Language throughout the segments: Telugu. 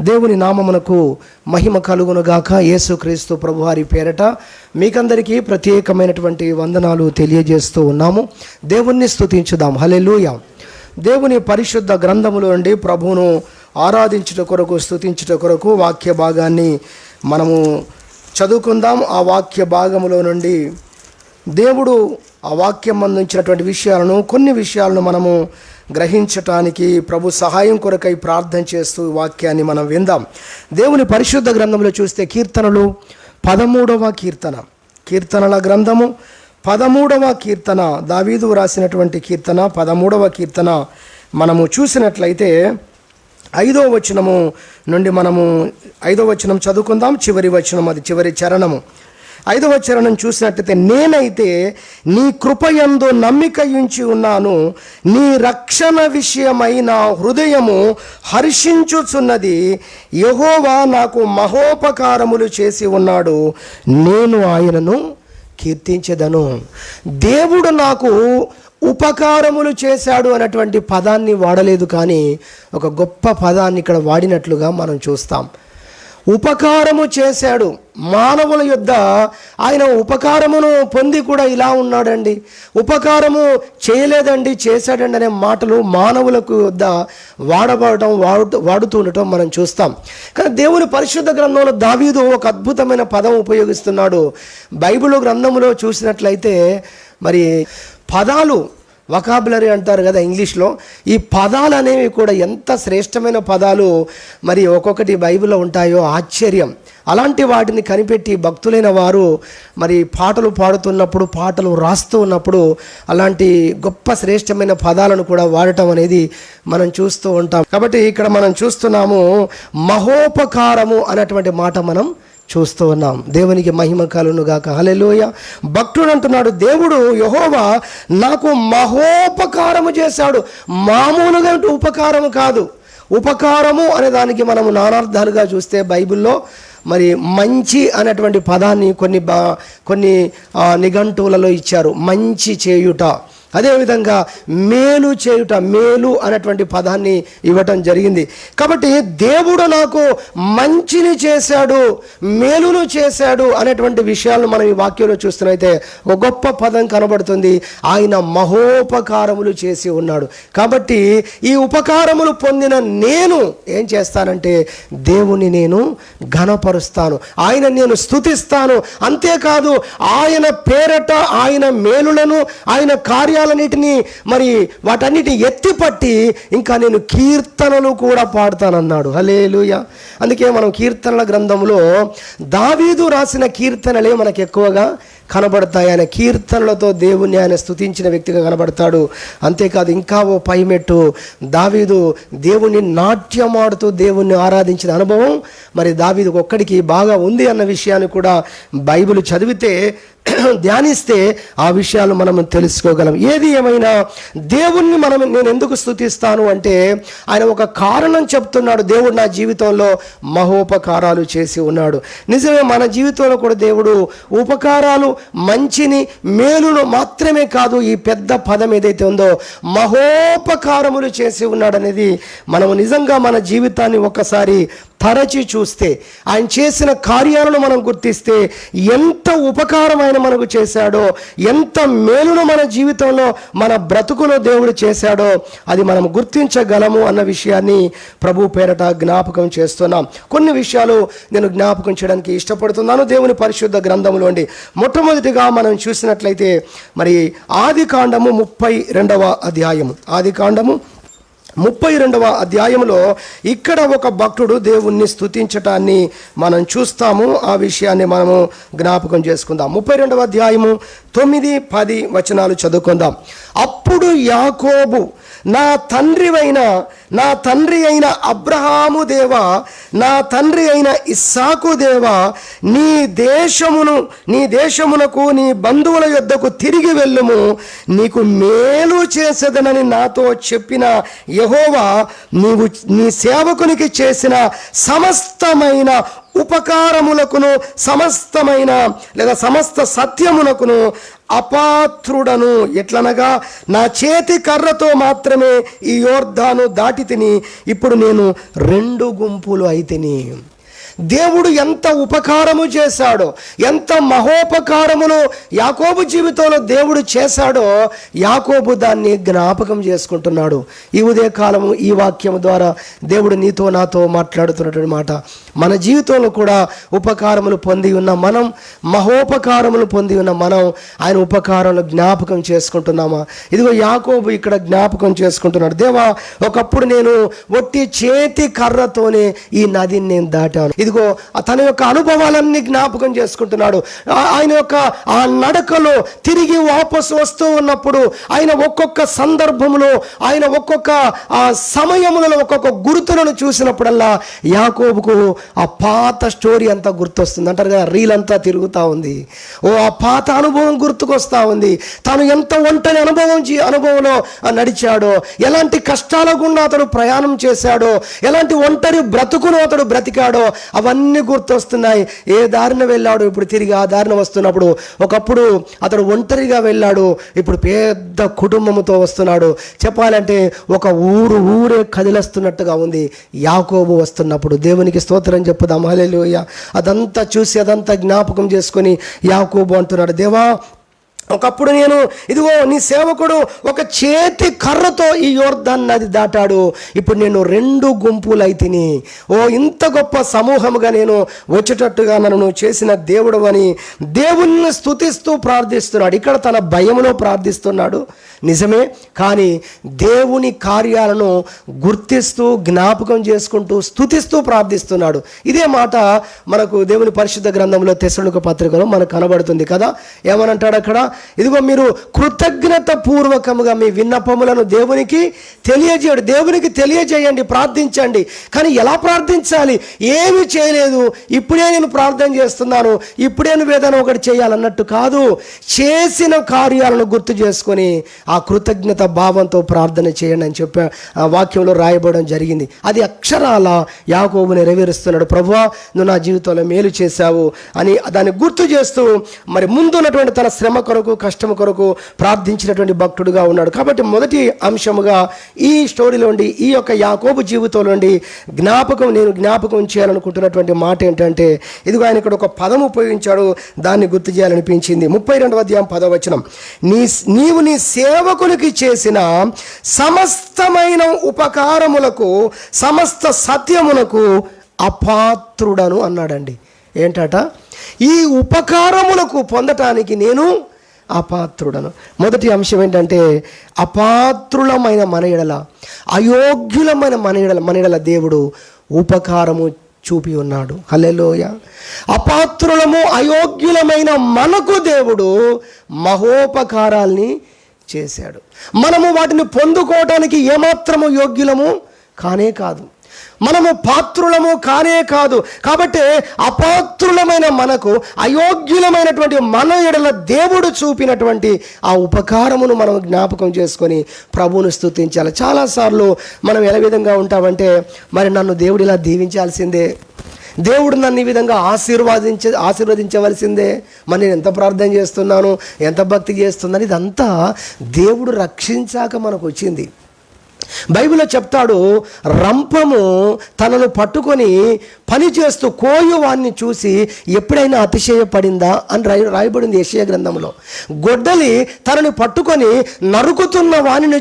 దేవుని నామమునకు మహిమ కలుగునుగాక. యేసుక్రీస్తు ప్రభువారి పేరట మీకందరికీ ప్రత్యేకమైనటువంటి వందనాలు తెలియజేస్తూ ఉన్నాము. దేవుణ్ణి స్తుతించుదాం. హల్లెలూయా. దేవుని పరిశుద్ధ గ్రంథములో నుండి ప్రభువును ఆరాధించుట కొరకు, స్తుతించుట కొరకు వాక్య భాగాన్ని మనము చదువుకుందాం. ఆ వాక్య భాగములో నుండి దేవుడు ఆ వాక్యం అందించినటువంటి విషయాలను, కొన్ని విషయాలను మనము గ్రహించటానికి ప్రభు సహాయం కొరకై ప్రార్థన చేస్తూ ఈ వాక్యాన్ని మనం విందాం. దేవుని పరిశుద్ధ గ్రంథంలో చూస్తే కీర్తనలు 13వ కీర్తన, కీర్తనల గ్రంథము 13వ కీర్తన, దావీదు రాసినటువంటి కీర్తన 13వ కీర్తన మనము చూసినట్లయితే 5వ వచనము నుండి మనము 5వ వచనం చదువుకుందాం. చివరి వచనం, అది చివరి చరణము. 5వ చరణం చూసినట్లయితే, నేనైతే నీ కృపయందు నమ్మిక ఉంచి ఉన్నాను, నీ రక్షణ విషయమై నా హృదయము హర్షించుచున్నది. యెహోవా నాకు మహోపకారములు చేసి ఉన్నాడు, నేను ఆయనను కీర్తించెదను. దేవుడు నాకు ఉపకారములు చేశాడు అన్నటువంటి పదాన్ని వాడలేదు, కానీ ఒక గొప్ప పదాన్ని ఇక్కడ వాడినట్లుగా మనం చూస్తాం. ఉపకారము చేశాడు. మానవుల యొద్ద ఆయన ఉపకారమును పొంది కూడా ఇలా ఉన్నాడండి, ఉపకారము చేయలేదండి, చేశాడండి అనే మాటలు మానవులకు యొద్ద వాడుతూ ఉండటం మనం చూస్తాం. కానీ దేవుని పరిశుద్ధ గ్రంథంలో దావీదు ఒక అద్భుతమైన పదం ఉపయోగిస్తున్నాడు. బైబిల్ గ్రంథంలో చూసినట్లయితే మరి పదాలు, వొకాబులరీ అంటారు కదా ఇంగ్లీష్లో, ఈ పదాలు అనేవి కూడా ఎంత శ్రేష్టమైన పదాలు మరి ఒక్కొక్కటి బైబిల్లో ఉంటాయో ఆశ్చర్యం. అలాంటి వాటిని కనిపెట్టి భక్తులైన వారు మరి పాటలు పాడుతున్నప్పుడు, పాటలు రాస్తూ ఉన్నప్పుడు అలాంటి గొప్ప శ్రేష్టమైన పదాలను కూడా వాడటం అనేది మనం చూస్తూ ఉంటాం. కాబట్టి ఇక్కడ మనం చూస్తున్నాము, మహోపకారము అనేటువంటి మాట మనం చూస్తూ ఉన్నాం. దేవునికి మహిమ కలుగును గాక. హల్లెలూయా. భక్తుడు అంటున్నాడు, దేవుడు యెహోవా నాకు మహోపకారము చేశాడు. మామూలుగా ఉపకారము కాదు. ఉపకారము అనే దానికి మనము నానార్థాలుగా చూస్తే బైబిల్లో మరి మంచి అనేటువంటి పదాన్ని కొన్ని నిఘంటువులలో ఇచ్చారు. మంచి చేయుట, అదేవిధంగా మేలు చేయుట, మేలు అనేటువంటి పదాన్ని ఇవ్వటం జరిగింది. కాబట్టి దేవుడు నాకు మంచిని చేశాడు, మేలును చేశాడు అనేటువంటి విషయాలను మనం ఈ వాక్యంలో చూస్తున్నైతే ఒక గొప్ప పదం కనబడుతుంది. ఆయన మహోపకారములు చేసి ఉన్నాడు. కాబట్టి ఈ ఉపకారములు పొందిన నేను ఏం చేస్తానంటే దేవుని నేను ఘనపరుస్తాను, ఆయన నేను స్తుతిస్తాను. అంతేకాదు ఆయన పేరట ఆయన మేలులను, ఆయన కార్యాలన్నిటినీ మరి వాటన్నిటిని ఎత్తిపట్టి ఇంకా నేను కీర్తనలు కూడా పాడుతానన్నాడు. హల్లెలూయా. అందుకే మనం కీర్తనల గ్రంథంలో దావీదు రాసిన కీర్తనలే మనకు ఎక్కువగా కనబడతాయి. ఆయన కీర్తనలతో దేవుణ్ణి ఆయన స్తుతించిన వ్యక్తిగా కనబడతాడు. అంతేకాదు ఇంకా ఓ పైమెట్టు, దావీదు దేవుణ్ణి నాట్యమాడుతూ దేవుణ్ణి ఆరాధించిన అనుభవం మరి దావీదుకు ఒక్కడికి బాగా ఉంది అన్న విషయాన్ని కూడా బైబిల్ చదివితే, ధ్యానిస్తే ఆ విషయాలు మనం తెలుసుకోగలం. ఏది ఏమైనా దేవుణ్ణి నేను ఎందుకు స్తుతిస్తాను అంటే ఆయన ఒక కారణం చెప్తున్నాడు. దేవుడు నా జీవితంలో మహోపకారాలు చేసి ఉన్నాడు. నిజమే, మన జీవితంలో కూడా దేవుడు ఉపకారాలు, మంచిని, మేలును మాత్రమే కాదు, ఈ పెద్ద పదం ఏదైతే ఉందో మహోపకారములు చేసి ఉన్నాడనేది మనము నిజంగా మన జీవితాన్ని ఒకసారి తరచి చూస్తే, ఆయన చేసిన కార్యాలను మనం గుర్తిస్తే ఎంత ఉపకారం ఆయన మనకు చేశాడో, ఎంత మేలును మన జీవితంలో, మన బ్రతుకులో దేవుడు చేశాడో అది మనం గుర్తించగలము అన్న విషయాన్ని ప్రభు పేరట జ్ఞాపకం చేస్తున్నాం. కొన్ని విషయాలు నేను జ్ఞాపకం చేయడానికి ఇష్టపడుతున్నాను దేవుని పరిశుద్ధ గ్రంథంలోండి. మొట్టమొదటిగా మనం చూసినట్లయితే మరి ఆదికాండము 32వ అధ్యాయము, ఆదికాండము 32వ అధ్యాయంలో ఇక్కడ ఒక భక్తుడు దేవుణ్ణి స్తుతించటాన్ని మనం చూస్తాము. ఆ విషయాన్ని మనము జ్ఞాపకం చేసుకుందాం. 32వ అధ్యాయము 9-10 వచనాలు చదువుకుందాం. అప్పుడు యాకోబు, నా తండ్రి అయిన అబ్రహాము దేవా, నా తండ్రి అయిన ఇస్సాకు దేవా, నీ దేశమునకు నీ బంధువుల యొద్దకు తిరిగి వెళ్ళుము, నీకు మేలు చేసేదనని నాతో చెప్పిన యెహోవా నీవు నీ సేవకునికి చేసిన సమస్తమైన ఉపకారములకును సమస్తమైన లేదా సమస్త సత్యమునకును అపాత్రుడను. ఎట్లనగా నా చేతి కర్రతో మాత్రమే ఈ యోర్దాను దాటి తిని ఇప్పుడు నేను 2 గుంపులు అయితిని. దేవుడు ఎంత ఉపకారము చేశాడో, ఎంత మహోపకారములు యాకోబు జీవితంలో దేవుడు చేశాడో యాకోబు దాన్ని జ్ఞాపకం చేసుకుంటున్నాడు. ఈ ఉదయకాలము ఈ వాక్యం ద్వారా దేవుడు నీతో నాతో మాట్లాడుతున్నటువంటి మాట, మన జీవితంలో కూడా ఉపకారములు పొంది ఉన్న మనం, మహోపకారములు పొంది ఉన్న మనం ఆయన ఉపకారాలు జ్ఞాపకం చేసుకుంటున్నామా? ఇదిగో యాకోబు ఇక్కడ జ్ఞాపకం చేసుకుంటున్నాడు. దేవా, ఒకప్పుడు నేను ఒట్టి చేతి కర్రతోనే ఈ నదిని నేను దాటాను. ఇదిగో తన యొక్క అనుభవాలన్నీ జ్ఞాపకం చేసుకుంటున్నాడు. ఆయన యొక్క ఆ నడకలో తిరిగి వాపసు వస్తూ ఉన్నప్పుడు ఆయన ఒక్కొక్క సందర్భంలో, ఆయన ఒక్కొక్క ఆ సమయములలో ఒక్కొక్క గుర్తులను చూసినప్పుడల్లా యాకోబుకు ఆ పాత స్టోరీ అంతా గుర్తొస్తుంది. అంటారు కదా, రీల్ అంతా తిరుగుతూ ఉంది. ఆ పాత అనుభవం గుర్తుకొస్తూ ఉంది. తాను ఎంత ఒంటరి అనుభవంలో నడిచాడో, ఎలాంటి కష్టాల గుండా అతడు ప్రయాణం చేశాడో, ఎలాంటి ఒంటరి బ్రతుకును అతడు బ్రతికాడో అవన్నీ గుర్తొస్తున్నాయి. ఏ దారిన వెళ్ళాడు, ఇప్పుడు తిరిగి ఆ దారిన వస్తున్నప్పుడు, ఒకప్పుడు అతడు ఒంటరిగా వెళ్ళాడు, ఇప్పుడు పెద్ద కుటుంబంతో వస్తున్నాడు. చెప్పాలంటే ఒక ఊరే కదిలిస్తున్నట్టుగా ఉంది యాకోబు వస్తున్నప్పుడు. దేవునికి స్తోత్రం చెప్పుదాం. హల్లెలూయా. అదంతా చూసి అదంతా జ్ఞాపకం చేసుకొని యాకోబు అంటున్నాడు, దేవా, ఒకప్పుడు నేను ఇదిగో నీ సేవకుడు ఒక చేతి కర్రతో ఈ యోర్దాన్ నది దాటాడు, ఇప్పుడు నేను 2 గుంపులు అయితిని. ఇంత గొప్ప సమూహముగా నేను వచ్చేటట్టుగా నన్ను చేసిన దేవుడు అని దేవుణ్ణి స్తుతిస్తూ ప్రార్థిస్తున్నాడు. ఇక్కడ తన భయములో ప్రార్థిస్తున్నాడు నిజమే, కానీ దేవుని కార్యాలను గుర్తిస్తూ జ్ఞాపకం చేసుకుంటూ స్తుతిస్తూ ప్రార్థిస్తున్నాడు. ఇదే మాట మనకు దేవుని పరిశుద్ధ గ్రంథంలో తెస్సలోనిక పత్రికలో మనకు కనబడుతుంది కదా. ఏమనంటాడు అక్కడ, ఇదిగో మీరు కృతజ్ఞత పూర్వకముగా మీ విన్నపములను దేవునికి తెలియజేయండి, ప్రార్థించండి. కానీ ఎలా ప్రార్థించాలి? ఏమి చేయలేదు, ఇప్పుడే నేను ప్రార్థన చేస్తున్నాను, ఇప్పుడే నువ్వు ఏదైనా ఒకటి చేయాలన్నట్టు కాదు. చేసిన కార్యాలను గుర్తు చేసుకొని ఆ కృతజ్ఞత భావంతో ప్రార్థన చేయండి అని చెప్పి ఆ వాక్యంలో రాయబడడం జరిగింది. అది అక్షరాల యాకోబు నెరవేరుస్తున్నాడు. ప్రభువా, నువ్వు నా జీవితంలో మేలు చేశావు అని దాన్ని గుర్తు చేస్తూ మరి ముందున్నటువంటి తన శ్రమ కొరకు, కష్టం కొరకు ప్రార్థించినటువంటి భక్తుడుగా ఉన్నాడు. కాబట్టి మొదటి అంశముగా ఈ స్టోరీలోండి, ఈ యొక్క యాకోబు జీవితంలోండి నేను జ్ఞాపకం చేయాలనుకుంటున్నటువంటి మాట ఏంటంటే, ఇదిగో ఆయన ఇక్కడ ఒక పదం ఉపయోగించాడు, దాన్ని గుర్తు చేయాలనిపించింది. 32వ అధ్యాయం 10వ వచనం, నీవు నీ సేవకునికి చేసిన సమస్తమైన ఉపకారములకు, సమస్త సత్యమునకు అపాత్రుడను అన్నాడండి. ఏంటట? ఈ ఉపకారములకు పొందటానికి నేను అపాత్రుడను. మొదటి అంశం ఏంటంటే, అపాత్రులమైన మన ఎడల, అయోగ్యులమైన మన ఎడల దేవుడు ఉపకారము చూపి ఉన్నాడు. హల్లెలూయా. అపాత్రులము, అయోగ్యులమైన మనకు దేవుడు మహోపకారాల్ని చేశాడు. మనము వాటిని పొందుకోవటానికి ఏమాత్రము యోగ్యులము కానే కాదు, మనము పాత్రులము కానే కాదు. కాబట్టి అపాత్రులమైన మనకు, అయోగ్యులమైనటువంటి మన ఎడల దేవుడు చూపినటువంటి ఆ ఉపకారమును మనం జ్ఞాపకం చేసుకొని ప్రభువును స్తుతించాలి. చాలాసార్లు మనం ఏ విధంగా ఉంటామంటే, మరి నన్ను దేవుడు ఇలా దీవించాల్సిందే, దేవుడు నన్ను ఈ విధంగా ఆశీర్వదించవలసిందే, మరి నేను ఎంత ప్రార్థన చేస్తున్నాను, ఎంత భక్తి చేస్తున్నాను, ఇదంతా దేవుడు రక్షించాక మనకు వచ్చింది. బైబిల్లో చెప్తాడు, రంపము తనను పట్టుకొని పని చేస్తూ కోయువాన్ని చూసి ఎప్పుడైనా అతిశయపడిందా అని రాయబడింది యెషయా గ్రంథంలో. గొడ్డలి తనని పట్టుకొని నరుకుతున్న వాణిని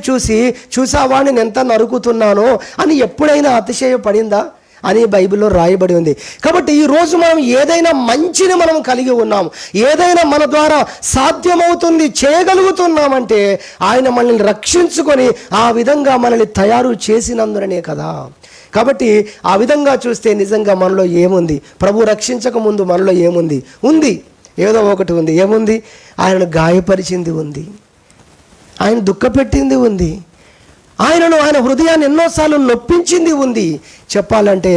చూసా వాణిని ఎంత నరుకుతున్నానో అని ఎప్పుడైనా అతిశయపడిందా అని బైబిల్లో రాయబడి ఉంది. కాబట్టి ఈరోజు మనం ఏదైనా మంచిని మనం కలిగి ఉన్నాం, ఏదైనా మన ద్వారా సాధ్యమవుతుంది, చేయగలుగుతున్నామంటే ఆయన మనల్ని రక్షించుకొని ఆ విధంగా మనల్ని తయారు చేసినందునే కదా. కాబట్టి ఆ విధంగా చూస్తే నిజంగా మనలో ఏముంది? ప్రభు రక్షించక ముందు మనలో ఏముంది? ఏదో ఒకటి ఉంది. ఏముంది? ఆయనను గాయపరిచింది ఉంది, ఆయన దుఃఖపెట్టింది ఉంది, ఆయన హృదయాన్ని ఎన్నోసార్లు నొప్పించింది ఉంది, చెప్పాలంటే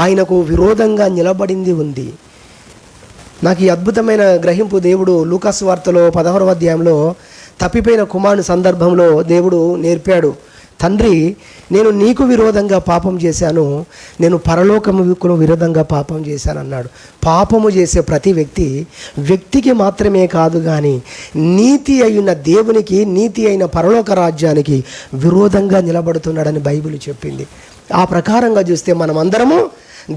ఆయనకు విరోధంగా నిలబడింది ఉంది. నాకు ఈ అద్భుతమైన గ్రహింపు దేవుడు లూకాసు వార్తలో 16వ అధ్యాయంలో తప్పిపోయిన కుమారుని సందర్భంలో దేవుడు నేర్పాడు. తండ్రి, నేను నీకు విరోధంగా పాపం చేశాను, నేను పరలోకముకు విరోధంగా పాపం చేశాను అన్నాడు. పాపము చేసే ప్రతి వ్యక్తికి మాత్రమే కాదు కానీ నీతి అయిన దేవునికి, నీతి అయిన పరలోక రాజ్యానికి విరోధంగా నిలబడుతున్నాడని బైబిల్ చెప్పింది. ఆ ప్రకారంగా చూస్తే మనం అందరము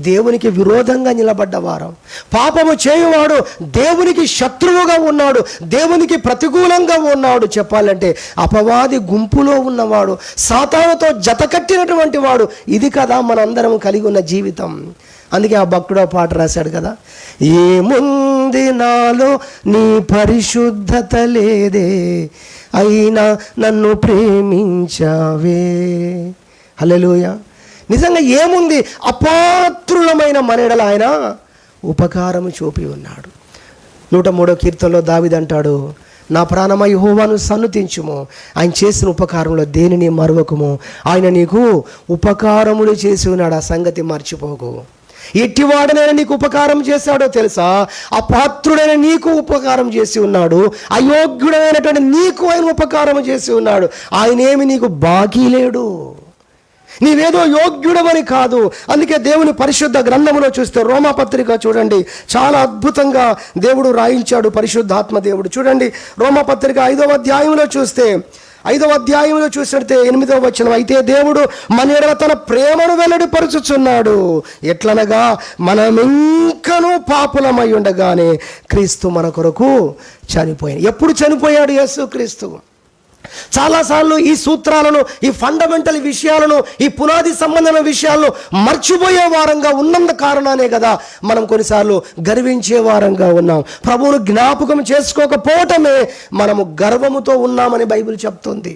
దేవునికి విరోధంగా నిలబడ్డవారం. పాపము చేయువాడు దేవునికి శత్రువుగా ఉన్నాడు, దేవునికి ప్రతికూలంగా ఉన్నాడు. చెప్పాలంటే అపవాది గుంపులో ఉన్నవాడు, సాతానుతో జతకట్టినటువంటి వాడు. ఇది కదా మనందరం కలిగి ఉన్న జీవితం. అందుకే ఆ భక్తుడు పాట రాశాడు కదా, ఏముంది నాలో నీ పరిశుద్ధత లేదే, అయినా నన్ను ప్రేమించావే. హల్లెలూయా. నిజంగా ఏముంది? అపాత్రులమైన మనెడల ఆయన ఉపకారము చూపి ఉన్నాడు. 103వ కీర్తనలో దావీదు అంటాడు, నా ప్రాణమా యెహోవాను సన్నుతించుము, ఆయన చేసిన ఉపకారంలో దేనిని మరువకుము, ఆయన నీకు ఉపకారములు చేసి ఉన్నాడు, ఆ సంగతి మర్చిపోకు. ఎట్టివాడనైనా నీకు ఉపకారం చేశాడో తెలుసా? అపాత్రుడైన నీకు ఉపకారం చేసి ఉన్నాడు, అయోగ్యుడైనటువంటి నీకు ఆయన ఉపకారం చేసి ఉన్నాడు. ఆయనేమి నీకు బాకీ లేడు, నీవేదో యోగ్యుడమని కాదు. అందుకే దేవుని పరిశుద్ధ గ్రంథములో చూస్తే రోమాపత్రిక చూడండి, చాలా అద్భుతంగా దేవుడు రాయించాడు, పరిశుద్ధాత్మ దేవుడు. చూడండి రోమాపత్రిక 5వ అధ్యాయంలో చూస్తే, 5వ అధ్యాయంలో చూసినట్టే 8వ వచనం, అయితే దేవుడు మన ఎడల తన ప్రేమను వెల్లడిపరుచుచున్నాడు, ఎట్లనగా మనమింకనూ పాపులమై ఉండగానే క్రీస్తు మన కొరకు చనిపోయాడు. ఎప్పుడు చనిపోయాడు యేసు క్రీస్తు? చాలాసార్లు ఈ సూత్రాలను, ఈ ఫండమెంటల్ విషయాలను, ఈ పునాది సంబంధమైన విషయాలను మర్చిపోయే వారంగా ఉన్నందు కారణానే కదా మనం కొన్నిసార్లు గర్వించే వారంగా ఉన్నాం. ప్రభువును జ్ఞాపకం చేసుకోకపోవటమే మనము గర్వముతో ఉన్నామని బైబిల్ చెప్తుంది.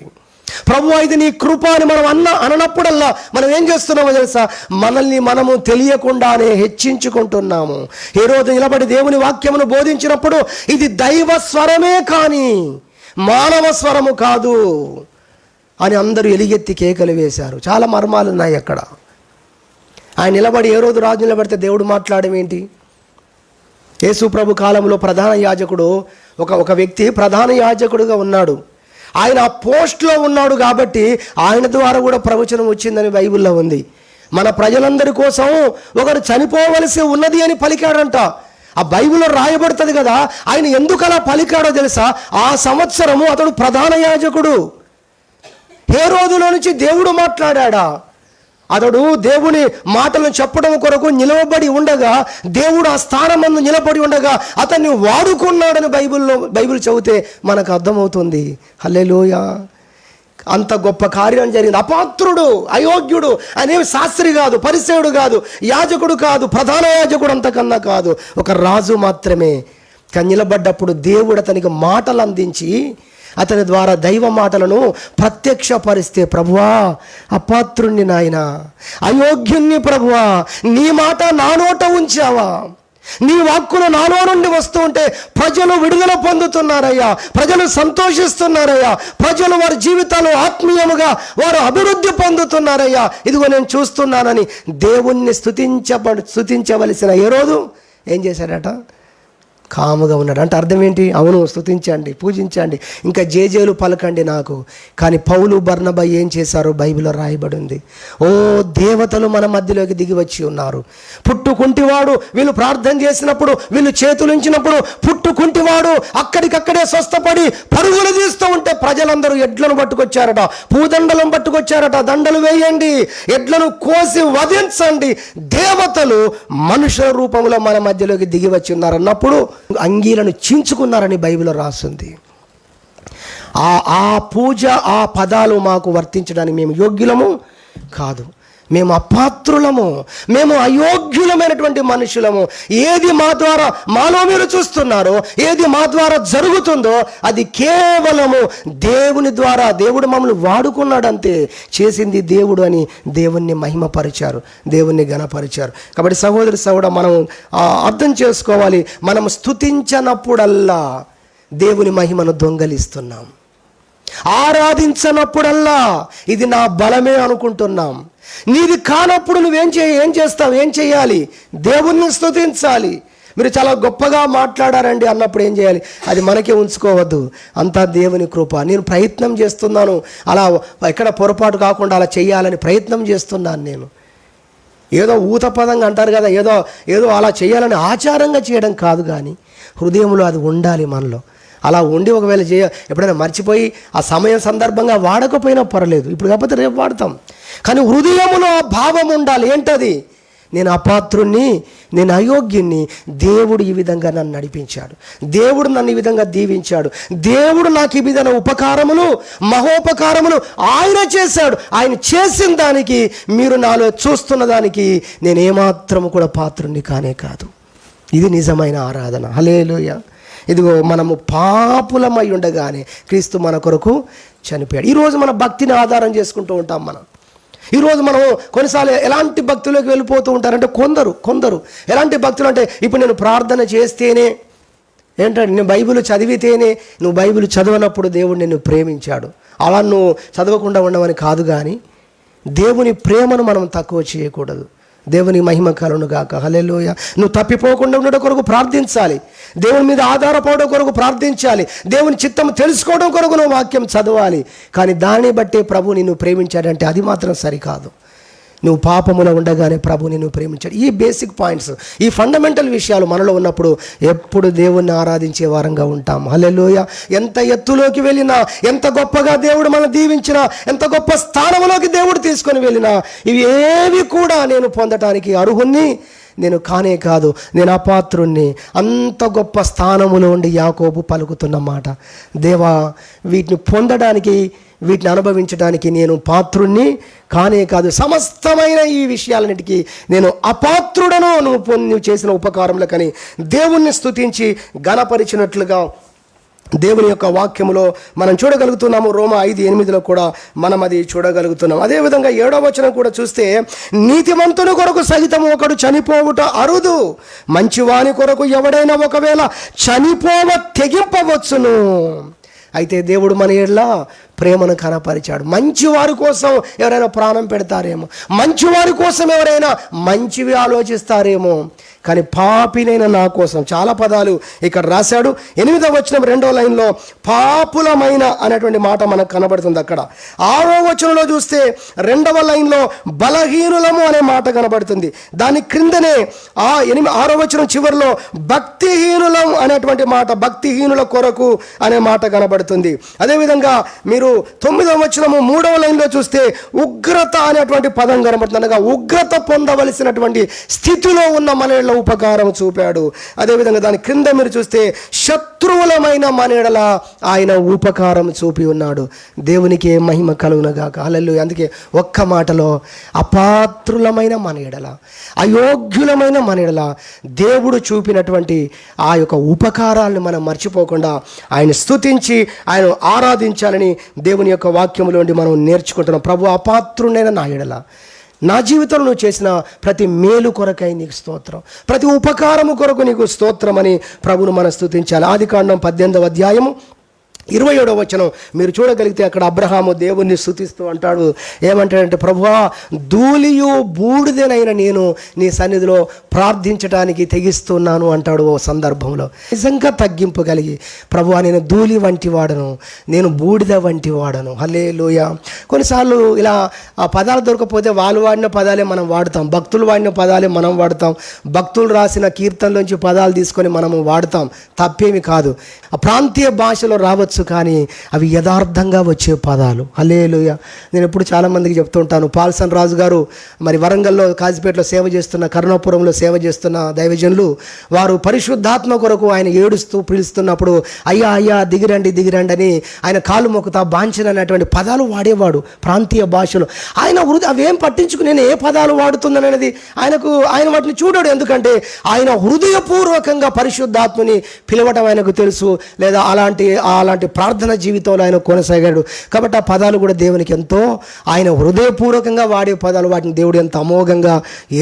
ప్రభు ఇది నీ కృప అని మనం అననప్పుడల్లా మనం ఏం చేస్తున్నామో తెలుసా? మనల్ని మనము తెలియకుండానే హెచ్చించుకుంటున్నాము. ఏ రోజు నిలబడి దేవుని వాక్యమును బోధించినప్పుడు ఇది దైవ స్వరమే కానీ మానవ స్వరము కాదు అని అందరూ ఎలిగెత్తి కేకలు వేశారు. చాలా మర్మాలు ఉన్నాయి అక్కడ. ఆయన నిలబడి ఏ రోజు రాజు నిలబడితే దేవుడు మాట్లాడడం ఏంటి? యేసు ప్రభు కాలంలో ప్రధాన యాజకుడు ఒక వ్యక్తి ప్రధాన యాజకుడుగా ఉన్నాడు. ఆయన ఆ పోస్ట్లో ఉన్నాడు కాబట్టి ఆయన ద్వారా కూడా ప్రవచనం వచ్చిందని బైబిల్లో ఉంది. మన ప్రజలందరి కోసం ఒకరు చనిపోవలసి ఉన్నది అని పలికాడంట. ఆ బైబిల్లో రాయబడుతుంది కదా. ఆయన ఎందుకు అలా పలికాడో తెలుసా? ఆ సంవత్సరము అతడు ప్రధాన యాజకుడు. హేరోదులో నుంచి దేవుడు మాట్లాడా. అతడు దేవుని మాటలను చెప్పడం కొరకు నిలవబడి ఉండగా, దేవుడు ఆ స్థానమందు నిలబడి ఉండగా అతన్ని వాడుకున్నాడని బైబిల్ చదివితే మనకు అర్థమవుతుంది. హల్లెలూయా. అంత గొప్ప కార్యం జరిగింది. అపాత్రుడు, అయోగ్యుడు, అనేవి శాస్త్రి కాదు, పరిసేయుడు కాదు, యాజకుడు కాదు, ప్రధాన యాజకుడు అంతకన్నా కాదు, ఒక రాజు మాత్రమే. కానీ నిలబడ్డప్పుడు దేవుడు అతనికి మాటలు అందించి అతని ద్వారా దైవ మాటలను ప్రత్యక్షపరిస్తే, ప్రభువా అపాత్రుణ్ణి నాయన, అయోగ్యుణ్ణి ప్రభువా, నీ మాట నా నోట ఉంచావా, నీ వాక్కులు నాలో నుండి వస్తూ ఉంటే ప్రజలు విడుదల పొందుతున్నారయ్యా, ప్రజలు సంతోషిస్తున్నారయ్యా, ప్రజలు వారి జీవితాలు ఆత్మీయముగా వారు అభివృద్ధి పొందుతున్నారయ్యా, ఇదిగో నేను చూస్తున్నానని దేవుణ్ణి స్తుతించవలసిన ఏ రోజు ఏం చేశాడట? కాముగా ఉన్నాడు. అంటే అర్థం ఏంటి? అవును, స్తుతించండి, పూజించండి, ఇంకా జేజేలు పలకండి నాకు. కానీ పౌలు బర్నబా ఏం చేశారో బైబిల్లో రాయబడి ఉంది. ఓ దేవతలు మన మధ్యలోకి దిగి వచ్చి ఉన్నారు. పుట్టుకుంటివాడు, వీళ్ళు ప్రార్థన చేసినప్పుడు, వీళ్ళు చేతులుంచినప్పుడు పుట్టుకుంటివాడు అక్కడికక్కడే స్వస్థపడి పరుగులు తీస్తూ ఉంటే ప్రజలందరూ ఎడ్లను పట్టుకొచ్చారట, పూదండలను పట్టుకొచ్చారట. దండలు వేయండి, ఎడ్లను కోసి వధించండి, దేవతలు మనుషుల రూపంలో మన మధ్యలోకి దిగి వచ్చి ఉన్నారన్నప్పుడు అంగీలను చించుకున్నారని బైబిల్లో రాస్తుంది. ఆ పూజ, ఆ పదాలు మాకు వర్తించడానికి మేము యోగ్యులము కాదు, మేము అపాత్రులము, మేము అయోగ్యులమైనటువంటి మనుషులము. ఏది మా ద్వారా మాలో మీరు చూస్తున్నారో, ఏది మా ద్వారా జరుగుతుందో అది కేవలము దేవుని ద్వారా. దేవుడు మమ్మల్ని వాడుకున్నాడంతే, చేసింది దేవుడు అని దేవుణ్ణి మహిమపరిచారు, దేవుణ్ణి ఘనపరిచారు. కాబట్టి సహోదరు మనం అర్థం చేసుకోవాలి, మనం స్తుతించనప్పుడల్లా దేవుని మహిమను దొంగలిస్తున్నాం. ఆరాధించనప్పుడల్లా ఇది నా బలమే అనుకుంటున్నాం. నీది కానప్పుడు నువ్వేం చేస్తావు? ఏం చేయాలి? దేవుణ్ణి స్తుతించాలి. మీరు చాలా గొప్పగా మాట్లాడారండి అన్నప్పుడు ఏం చేయాలి? అది మనకే ఉంచుకోవద్దు, అంతా దేవుని కృప. నేను ప్రయత్నం చేస్తున్నాను, అలా ఎక్కడ పొరపాటు కాకుండా అలా చేయాలని ప్రయత్నం చేస్తున్నాను. నేను ఏదో ఊతపదంగా అంటారు కదా, ఏదో అలా చేయాలని ఆచారంగా చేయడం కాదు, కానీ హృదయంలో అది ఉండాలి మనలో. అలా ఉండి ఒకవేళ ఎప్పుడైనా మర్చిపోయి ఆ సమయం సందర్భంగా వాడకపోయినా పర్లేదు, ఇప్పుడు కాకపోతే రేపు వాడతాం. కానీ హృదయంలో ఆ భావం ఉండాలి. ఏంటది? నేను అపాత్రుణ్ణి, నేను అయోగ్యుణ్ణి, దేవుడు ఈ విధంగా నన్ను నడిపించాడు, దేవుడు నన్ను ఈ విధంగా దీవించాడు, దేవుడు నాకు ఈ విధంగా ఉపకారములు మహోపకారములు ఆయన చేశాడు. ఆయన చేసిన దానికి, మీరు నాలో చూస్తున్న దానికి నేను ఏమాత్రము కూడా పాత్రుణ్ణి కానే కాదు. ఇది నిజమైన ఆరాధన. హల్లెలూయా. ఇదిగో మనము పాపులమై ఉండగానే క్రీస్తు మన కొరకు చనిపోయాడు. ఈరోజు మన భక్తిని ఆధారం చేసుకుంటూ ఉంటాం. ఈరోజు మనం కొన్నిసార్లు ఎలాంటి భక్తులకు వెళ్ళిపోతూ ఉంటారంటే, కొందరు ఎలాంటి భక్తులు అంటే, ఇప్పుడు నేను ప్రార్థన చేస్తేనే, ఏంటంటే నేను బైబిల్ చదివితేనే, నువ్వు బైబిల్ చదవనప్పుడు దేవుడు నిన్ను ప్రేమించాడు, అలా నువ్వు చదవకుండా ఉండవని కాదు. కానీ దేవుని ప్రేమను మనం తక్కువ చేయకూడదు. దేవుని మహిమ కలుగును గాక. హల్లెలూయా. నువ్వు తప్పిపోకుండా ఉండడం కొరకు ప్రార్థించాలి, దేవుని మీద ఆధారపడడం కొరకు ప్రార్థించాలి, దేవుని చిత్తం తెలుసుకోవడం కొరకు నువ్వు వాక్యం చదవాలి. కానీ దాన్ని బట్టే ప్రభు నిన్ను ప్రేమించాడంటే అది మాత్రం సరికాదు. నువ్వు పాపములో ఉండగానే ప్రభు నిన్ను ప్రేమించాడు. ఈ బేసిక్ పాయింట్స్, ఈ ఫండమెంటల్ విషయాలు మనలో ఉన్నప్పుడు ఎప్పుడు దేవుణ్ణి ఆరాధించే వారంగా ఉంటాం. హల్లెలూయా. ఎంత ఎత్తులోకి వెళ్ళినా, ఎంత గొప్పగా దేవుడు మనం దీవించినా, ఎంత గొప్ప స్థానంలోకి దేవుడు తీసుకొని వెళ్ళినా, ఇవి ఏవి కూడా నేను పొందటానికి అర్హుణ్ణి నేను కానే కాదు, నేను అపాత్రుణ్ణి. అంత గొప్ప స్థానములో ఉండి యాకోబు పలుకుతున్న మాట, దేవా వీటిని పొందడానికి, వీటిని అనుభవించడానికి నేను పాత్రుణ్ణి కానే కాదు, సమస్తమైన ఈ విషయాలన్నిటికీ నేను అపాత్రుడను. నువ్వు చేసిన ఉపకారములకని దేవుణ్ణి స్తుతించి ఘనపరిచినట్లుగా దేవుని యొక్క వాక్యములో మనం చూడగలుగుతున్నాము. రోమా 5:8 కూడా మనం అది చూడగలుగుతున్నాం. అదేవిధంగా 7వ వచనం కూడా చూస్తే, నీతిమంతుని కొరకు సహితము ఒకడు చనిపోవుట అరుదు, మంచివాని కొరకు ఎవడైనా ఒకవేళ చనిపోవ తెగింపవచ్చును. అయితే దేవుడు మన ఎడల ప్రేమను కనపరిచాడు. మంచివారి కోసం ఎవరైనా ప్రాణం పెడతారేమో, మంచివారి కోసం ఎవరైనా మంచివి ఆలోచిస్తారేమో, కానీ పాపినైన నా కోసం, చాలా పదాలు ఇక్కడ రాశాడు. 8వ వచనం 2వ లైన్లో పాపులమైన అనేటువంటి మాట మనకు కనబడుతుంది. అక్కడ 6వ వచనంలో చూస్తే 2వ లైన్లో బలహీనులము అనే మాట కనబడుతుంది. దాని క్రిందనే 6వ వచనం చివరిలో భక్తిహీనులం అనేటువంటి మాట, భక్తిహీనుల కొరకు అనే మాట కనబడుతుంది. అదేవిధంగా మీరు 9వ వచనము 3వ లైన్లో చూస్తే ఉగ్రత అనేటువంటి పదం కనబడుతుంది. అనగా ఉగ్రత పొందవలసినటువంటి స్థితిలో ఉన్న మన ఉపకారం చూపాడు. అదేవిధంగా దాని క్రింద మీరు చూస్తే శత్రువులమైన మన ఎడల ఆయన ఉపకారం చూపి ఉన్నాడు. దేవునికి మహిమ కలుగునగాక. హల్లెలూయా. అందుకే ఒక్క మాటలో అపాత్రులమైన మన ఎడల, అయోగ్యులమైన మన ఎడల దేవుడు చూపినటువంటి ఆ యొక్క ఉపకారాలను మనం మర్చిపోకుండా ఆయన స్తుతించి ఆయన ఆరాధించాలని దేవుని యొక్క వాక్యములో నుండి మనం నేర్చుకుంటున్నాం. ప్రభు అపాత్రుడైన నా ఎడల, నా జీవితంలో నువ్వు చేసిన ప్రతి మేలు కొరకై నీకు స్తోత్రం, ప్రతి ఉపకారము కొరకు నీకు స్తోత్రం అని ప్రభువును మనం స్తుతించాలి. ఆదికాండం 18వ అధ్యాయము 27వ వచనం మీరు చూడగలిగితే, అక్కడ అబ్రహాము దేవుణ్ణి స్తుతిస్తూ అంటాడు. ఏమంటాడంటే, ప్రభువా ధూళియు బూడిదనైన నేను నీ సన్నిధిలో ప్రార్థించడానికి తెగిస్తున్నాను అంటాడు. ఓ సందర్భంలో నిజంగా తగ్గింపు కలిగి, ప్రభువా నేను ధూళి వంటి వాడను, నేను బూడిద వంటి వాడను. హల్లెలూయా. కొన్నిసార్లు ఇలా ఆ పదాలు దొరకకపోతే వాళ్ళు వాడిన పదాలే మనం వాడతాం, భక్తులు వాడిన పదాలే మనం వాడతాం, భక్తులు రాసిన కీర్తనలోంచి పదాలు తీసుకొని మనము వాడతాం. తప్పేమి కాదు, ఆ ప్రాంతీయ భాషలో రావచ్చు, కానీ అవి యథార్థంగా వచ్చే పదాలు. హల్లెలూయా. నేను ఎప్పుడు చాలామందికి చెప్తూ ఉంటాను, పాల్సన్ రాజు గారు మరి వరంగల్లో, కాజీపేటలో సేవ చేస్తున్న, కరుణాపురంలో సేవ చేస్తున్న దైవజనులు, వారు పరిశుద్ధాత్మ కొరకు ఆయన ఏడుస్తూ పిలుస్తున్నప్పుడు, అయ్యా అయ్యా దిగిరండి దిగిరండి అని ఆయన కాలు మొక్కుతా బాంచన అనేటువంటి పదాలు వాడేవాడు ప్రాంతీయ భాషలో. ఆయన అవేం పట్టించుకుని నేను ఏ పదాలు వాడుతున్నాను అనేది ఆయన వాటిని చూడడు. ఎందుకంటే ఆయన హృదయపూర్వకంగా పరిశుద్ధాత్మని పిలవటం ఆయనకు తెలుసు, లేదా అలాంటి అలాంటి ప్రార్థన జీవితంలో ఆయన కొనసాగాడు. కాబట్టి ఆ పదాలు కూడా దేవునికి ఎంతో ఆయన హృదయపూర్వకంగా వాడే పదాలు, వాటిని దేవుడు ఎంత అమోఘంగా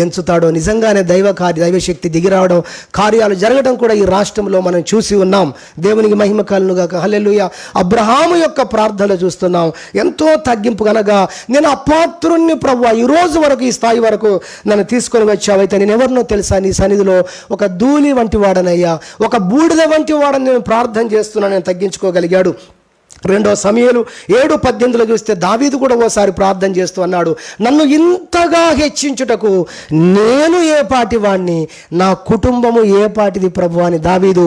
ఎంచుతాడో. నిజంగానే దైవశక్తి దిగిరావడం, కార్యాలు జరగడం కూడా ఈ రాష్ట్రంలో మనం చూసి ఉన్నాం. దేవునికి మహిమ కలుగునుగాక. హల్లెలూయా. అబ్రహాము యొక్క ప్రార్థనలు చూస్తున్నాం, ఎంతో తగ్గింపు కనగా, నేను అపాత్రుణ్ణి ప్రభువా, ఈ రోజు వరకు ఈ స్థాయి వరకు నన్ను తీసుకొని వచ్చావైతే నేను ఎవరినో తెలుసా, నీ సన్నిధిలో ఒక ధూళి వంటి వాడనయ్యా, ఒక బూడిద వంటి వాడని నేను ప్రార్థన చేస్తున్నాను, నేను తగ్గించుకోగలిగాడు. 2 సమూయేలు 7:18 చూస్తే దావీదు కూడా ఓసారి ప్రార్థన చేస్తూ అన్నాడు, నన్ను ఇంతగా హెచ్చించుటకు నేను ఏ పాటి వాడిని, నా కుటుంబము ఏ పాటిది ప్రభు అని దావీదు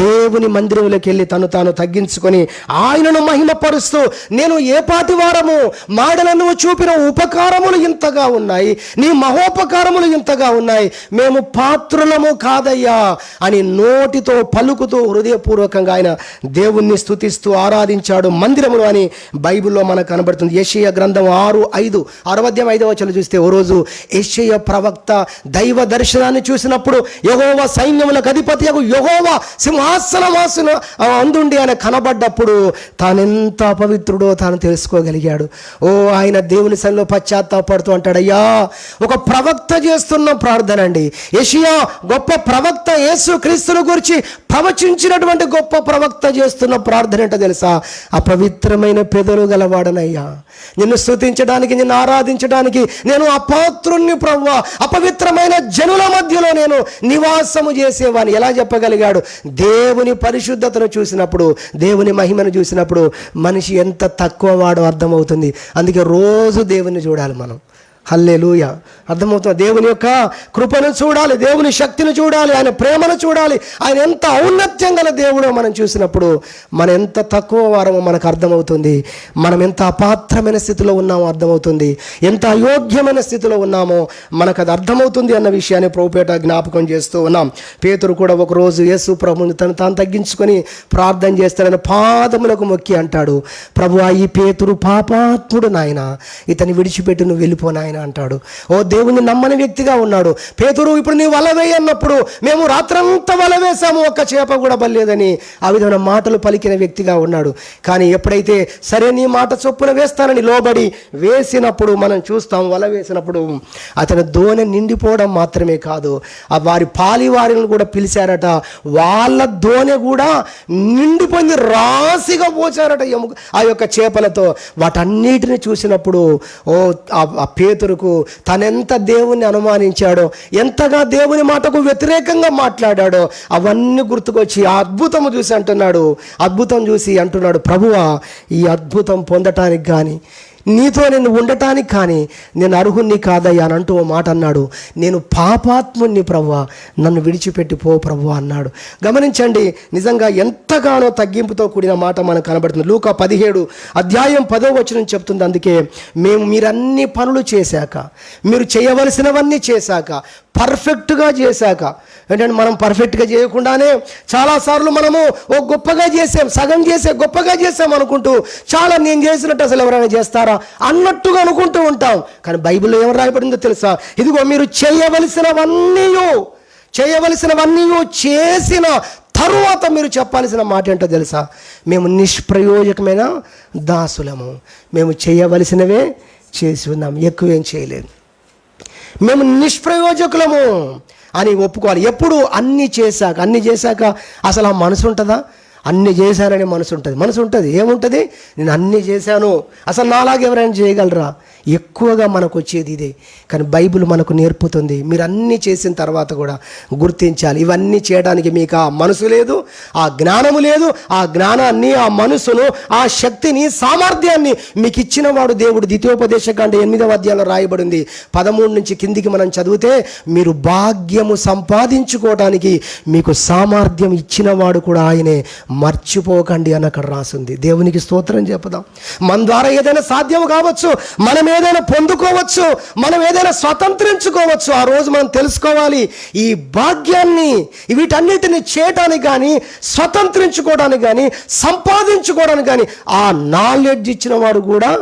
దేవుని మందిరంలోకి వెళ్ళి తాను తగ్గించుకొని ఆయనను మహిమపరుస్తూ, నేను ఏ పాటి వారము, మాడలను చూపిన ఉపకారములు ఇంతగా ఉన్నాయి, నీ మహోపకారములు ఇంతగా ఉన్నాయి, మేము పాత్రులము కాదయ్యా అని నోటితో పలుకుతూ హృదయపూర్వకంగా ఆయన దేవుణ్ణి స్తుతిస్తూ ఆరాధించాడు మందిరములు అని బైబిల్లో మనకు కనబడుతుంది. యెషయా గ్రంథం 6:5 చూస్తే, ఓ రోజు యెషయా ప్రవక్త దైవ దర్శనాన్ని చూసినప్పుడు యెహోవా సైన్యములకు అధిపతియగు యెహోవా సింహాసనవాసున అందుండి ఆయన కనబడ్డప్పుడు తానెంత అపవిత్రుడో తాను తెలుసుకోగలిగాడు. ఆయన దేవుని సన్నిధిలో పశ్చాత్తాపడుతూ అంటాడు, అయ్యా ఒక ప్రవక్త చేస్తున్న ప్రార్థన అండి. యెషయా గొప్ప ప్రవక్త, యేసు క్రీస్తుని గురించి ప్రవచించినటువంటి గొప్ప ప్రవక్త చేస్తున్న ప్రార్థన ఏంటో తెలుసా, అపవిత్రమైన పెదవులు గలవాడనయ్యా, నిన్ను స్తుతించడానికి, నిన్ను ఆరాధించడానికి నేను అపాత్రుణ్ణి ప్రభువా, అపవిత్రమైన జనుల మధ్యలో నేను నివాసము చేసేవాని. ఎలా చెప్పగలిగాడు? దేవుని పరిశుద్ధతను చూసినప్పుడు, దేవుని మహిమను చూసినప్పుడు మనిషి ఎంత తక్కువ వాడో అర్థమవుతుంది. అందుకే రోజు దేవుని చూడాలి మనం. హల్లెలూయా. అర్థమవుతుంది. దేవుని యొక్క కృపను చూడాలి, దేవుని శక్తిని చూడాలి, ఆయన ప్రేమను చూడాలి. ఆయన ఎంత ఔన్నత్యం గల దేవుడో మనం చూసినప్పుడు మనం ఎంత తక్కువ వారమో మనకు అర్థమవుతుంది. మనం ఎంత అపాత్రమైన స్థితిలో ఉన్నామో అర్థమవుతుంది, ఎంత అయోగ్యమైన స్థితిలో ఉన్నామో మనకు అది అర్థమవుతుంది అన్న విషయాన్ని ప్రభుపేట జ్ఞాపకం చేస్తూ ఉన్నాం. పేతురు కూడా ఒకరోజు యేసు ప్రభుని తాను తగ్గించుకొని ప్రార్థన చేస్తాడని పాదములకు మొక్కి అంటాడు, ప్రభువా ఈ పేతురు పాపాత్ముడు నాయన, ఇతని విడిచిపెట్టి నువ్వు వెళ్ళిపో నాయన అంటాడు. దేవుని నమ్మని వ్యక్తిగా ఉన్నాడు పేతురు. ఇప్పుడు నీ వల వేయన్నప్పుడు మేము రాత్రంతా వల వేసాము, ఒక్క చేప కూడా పడలేదని ఆ విధమైన మాటలు పలికిన వ్యక్తిగా ఉన్నాడు. కానీ ఎప్పుడైతే సరే నీ మాట చొప్పున వేస్తానని లోబడి వేసినప్పుడు మనం చూస్తాం, వల వేసినప్పుడు అతని దోణి నిండిపోవడం మాత్రమే కాదు, ఆ వారి పాలివారిని కూడా పిలిచారట, వాళ్ళ దోణి కూడా నిండిపోయింది, రాశిగా పోచారట ఆ యొక్క చేపలతో. వాటన్నిటిని చూసినప్పుడు ఆ పేతురుకు తనెంత దేవుణ్ణి అనుమానించాడో, ఎంతగా దేవుని మాటకు వ్యతిరేకంగా మాట్లాడాడో అవన్నీ గుర్తుకొచ్చి ఆ అద్భుతము చూసి అంటున్నాడు, ప్రభువా ఈ అద్భుతం పొందటానికి కానీ నీతో నేను ఉండటానికి కానీ నేను అర్హుణ్ణి కాదయ్యా అని అంటూ ఓ మాట అన్నాడు. నేను పాపాత్ముణ్ణి ప్రభువా, నన్ను విడిచిపెట్టి పో ప్రభువా అన్నాడు. గమనించండి, నిజంగా ఎంతగానో తగ్గింపుతో కూడిన మాట మనకు కనబడుతుంది. లూకా 17:10 చెప్తుంది. అందుకే మీరన్ని పనులు చేశాక, మీరు చేయవలసినవన్నీ చేశాక, పర్ఫెక్ట్గా చేశాక, ఏంటంటే మనం పర్ఫెక్ట్గా చేయకుండానే చాలాసార్లు మనము గొప్పగా చేసాం, సగం చేసే గొప్పగా చేసాం అనుకుంటూ, చాలా నేను చేసినట్టు అసలు ఎవరైనా చేస్తారా అన్నట్టుగా అనుకుంటూ ఉంటాం. కానీ బైబిల్లో ఏం రాయబడిందో తెలుసా? ఇదిగో మీరు చేయవలసినవన్నీ చేసిన తరువాత మీరు చెప్పాల్సిన మాట ఏంటో తెలుసా? మేము నిష్ప్రయోజకమైన దాసులము, మేము చేయవలసినవే చేసి ఉన్నాం, ఎక్కువేం చేయలేదు, మేము నిష్ప్రయోజకులము అని ఒప్పుకోవాలి. ఎప్పుడు అన్నీ చేశాక అసలు ఆ మనసు ఉంటుందా? అన్నీ చేశానని మనసు ఉంటుంది. ఏముంటుంది? నేను అన్నీ చేశాను, అసలు నాలాగా ఎవరైనా చేయగలరా? ఎక్కువగా మనకు వచ్చేది ఇదే. కానీ బైబిల్ మనకు నేర్పుతుంది, మీరు అన్నీ చేసిన తర్వాత కూడా గుర్తించాలి, ఇవన్నీ చేయడానికి మీకు ఆ మనసు లేదు, ఆ జ్ఞానము లేదు. ఆ జ్ఞానాన్ని, ఆ మనసును, ఆ శక్తిని, సామర్థ్యాన్ని మీకు ఇచ్చిన వాడు దేవుడు. ద్వితీయోపదేశకాండ 8వ అధ్యాయంలో రాయబడింది. 13 నుంచి కిందికి మనం చదివితే, మీరు భాగ్యము సంపాదించుకోవడానికి మీకు సామర్థ్యం ఇచ్చిన వాడు కూడా ఆయనే, మర్చిపోకండి అని అక్కడ రాసింది. దేవునికి స్తోత్రం చెప్పుదాం. మన ద్వారా ఏదైనా సాధ్యం కావచ్చు, మనం ఏదైనా పొందుకోవచ్చు, మనం ఏదైనా స్వతంత్రించుకోవచ్చు. ఆ రోజు మనం తెలుసుకోవాలి, ఈ భాగ్యాన్ని, వీటన్నిటిని చేయటానికి కానీ, స్వతంత్రించుకోవడానికి కానీ, సంపాదించుకోవడానికి కానీ ఆ నాలెడ్జ్ ఇచ్చిన వాడు కూడా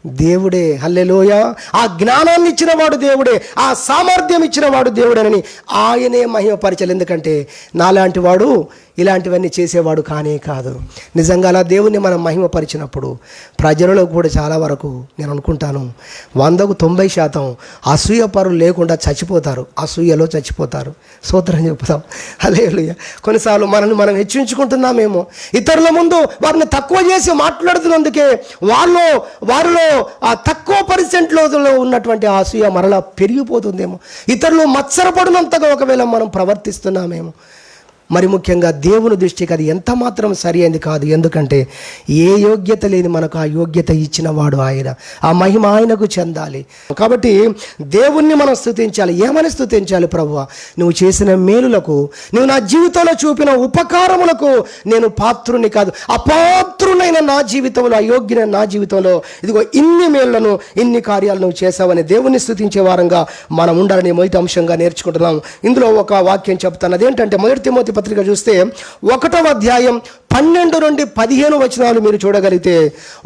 దేవుడే. హల్లెలూయా. ఆ జ్ఞానాన్ని ఇచ్చిన వాడు దేవుడే, ఆ సామర్థ్యం ఇచ్చిన వాడు దేవుడేనని ఆయనే మహిమపరచాలి. ఎందుకంటే నాలాంటి వాడు ఇలాంటివన్నీ చేసేవాడు కానే కాదు. నిజంగా అలా దేవుణ్ణి మనం మహిమపరిచినప్పుడు ప్రజలలో కూడా చాలా వరకు నేను అనుకుంటాను 100కు 90% అసూయ పరులు లేకుండా చచ్చిపోతారు, అసూయలో చచ్చిపోతారు. స్తోత్రం చెప్తాం. హల్లెలూయా. కొన్నిసార్లు మనల్ని మనం హెచ్చించుకుంటున్నామేమో, ఇతరుల ముందు వారిని తక్కువ చేసి మాట్లాడుతున్నందుకే వారిలో ఆ తక్కువ పర్సెంట్లో ఉన్నటువంటి అసూయ మరలా పెరిగిపోతుందేమో, ఇతరులు మత్సరపడినంతగా ఒకవేళ మనం ప్రవర్తిస్తున్నామేమో. మరి ముఖ్యంగా దేవుని దృష్టికి అది ఎంత మాత్రం సరి అయింది కాదు. ఎందుకంటే ఏ యోగ్యత లేని మనకు ఆ యోగ్యత ఇచ్చిన వాడు ఆయన, ఆ మహిమ ఆయనకు చెందాలి. కాబట్టి దేవుణ్ణి మనం స్తుతించాలి. ఏమని స్తుతించాలి? ప్రభువా, నువ్వు చేసిన మేలులకు, నువ్వు నా జీవితంలో చూపిన ఉపకారములకు నేను పాత్రుని కాదు, అపాత్రునైన నా జీవితంలో, అయోగ్యమైన నా జీవితంలో ఇదిగో ఇన్ని మేళ్లను, ఇన్ని కార్యాలు నువ్వు చేసావని దేవుణ్ణి స్తుతించే వారంగా మనం ఉండాలని మొదటి అంశంగా నేర్చుకుంటున్నాం. ఇందులో ఒక వాక్యం చెప్తాను. అదేంటంటే మొదటి తిమోతి పత్రిక చూస్తే 1వ అధ్యాయం 12 నుండి 15 వచనాలు మీరు చూడగలిగితే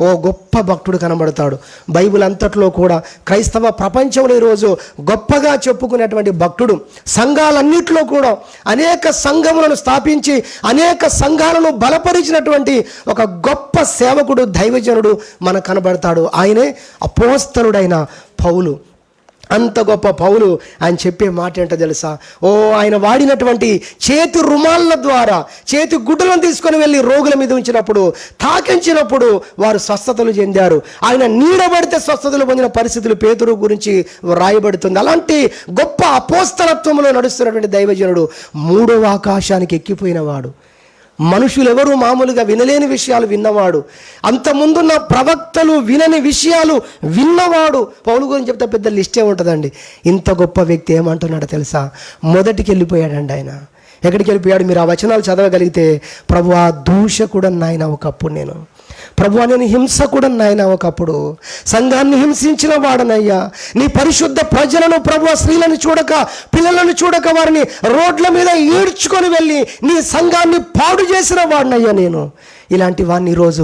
ఓ గొప్ప భక్తుడు కనబడతాడు. బైబిల్ అంతట్లో కూడా క్రైస్తవ ప్రపంచంలో ఈరోజు గొప్పగా చెప్పుకునేటువంటి భక్తుడు, సంఘాలన్నింటిలో కూడా అనేక సంఘములను స్థాపించి అనేక సంఘాలను బలపరిచినటువంటి ఒక గొప్ప సేవకుడు, దైవజనుడు మనకు కనబడతాడు. ఆయనే అపోస్తలుడైన పౌలు. అంత గొప్ప పౌలు ఆయన చెప్పే మాట ఏంటో తెలుసా? ఆయన వాడినటువంటి చేతి రుమాళ్ళ ద్వారా చేతి గుడ్డలను తీసుకొని వెళ్ళి రోగుల మీద ఉంచినప్పుడు, తాకించినప్పుడు వారు స్వస్థతలు చెందారు. ఆయన నీడబడితే స్వస్థతలు పొందిన పరిస్థితులు పేతురు గురించి రాయబడుతుంది. అలాంటి గొప్ప అపోస్తలత్వంలో నడుస్తున్నటువంటి దైవజనుడు 3వ ఆకాశానికి ఎక్కిపోయినవాడు. మనుషులు ఎవరు మామూలుగా వినలేని విషయాలు విన్నవాడు, అంతకుముందున్న ప్రవక్తలు వినని విషయాలు విన్నవాడు. పౌలు గురించి చెప్తే పెద్ద లిస్టే ఉంటుందండి. ఇంత గొప్ప వ్యక్తి ఏమంటున్నాడో తెలుసా? మొదటికి వెళ్ళిపోయాడండి ఆయన. ఎక్కడికి వెళ్ళిపోయాడు? మీరు ఆ వచనాలు చదవగలిగితే, ప్రభువా దూషకుడన్నాయన ఒకప్పుడు నేను, ప్రభువా నేను హింసకుడన్నాయన ఒకప్పుడు, సంఘాన్ని హింసించిన వాడనయ్యా, నీ పరిశుద్ధ ప్రజలను ప్రభువా స్త్రీలను చూడక, పిల్లలను చూడక వారిని రోడ్ల మీద ఈడ్చుకొని వెళ్ళి నీ సంఘాన్ని పాడు చేసిన వాడినయ్యా నేను. ఇలాంటి వాడిని ఈరోజు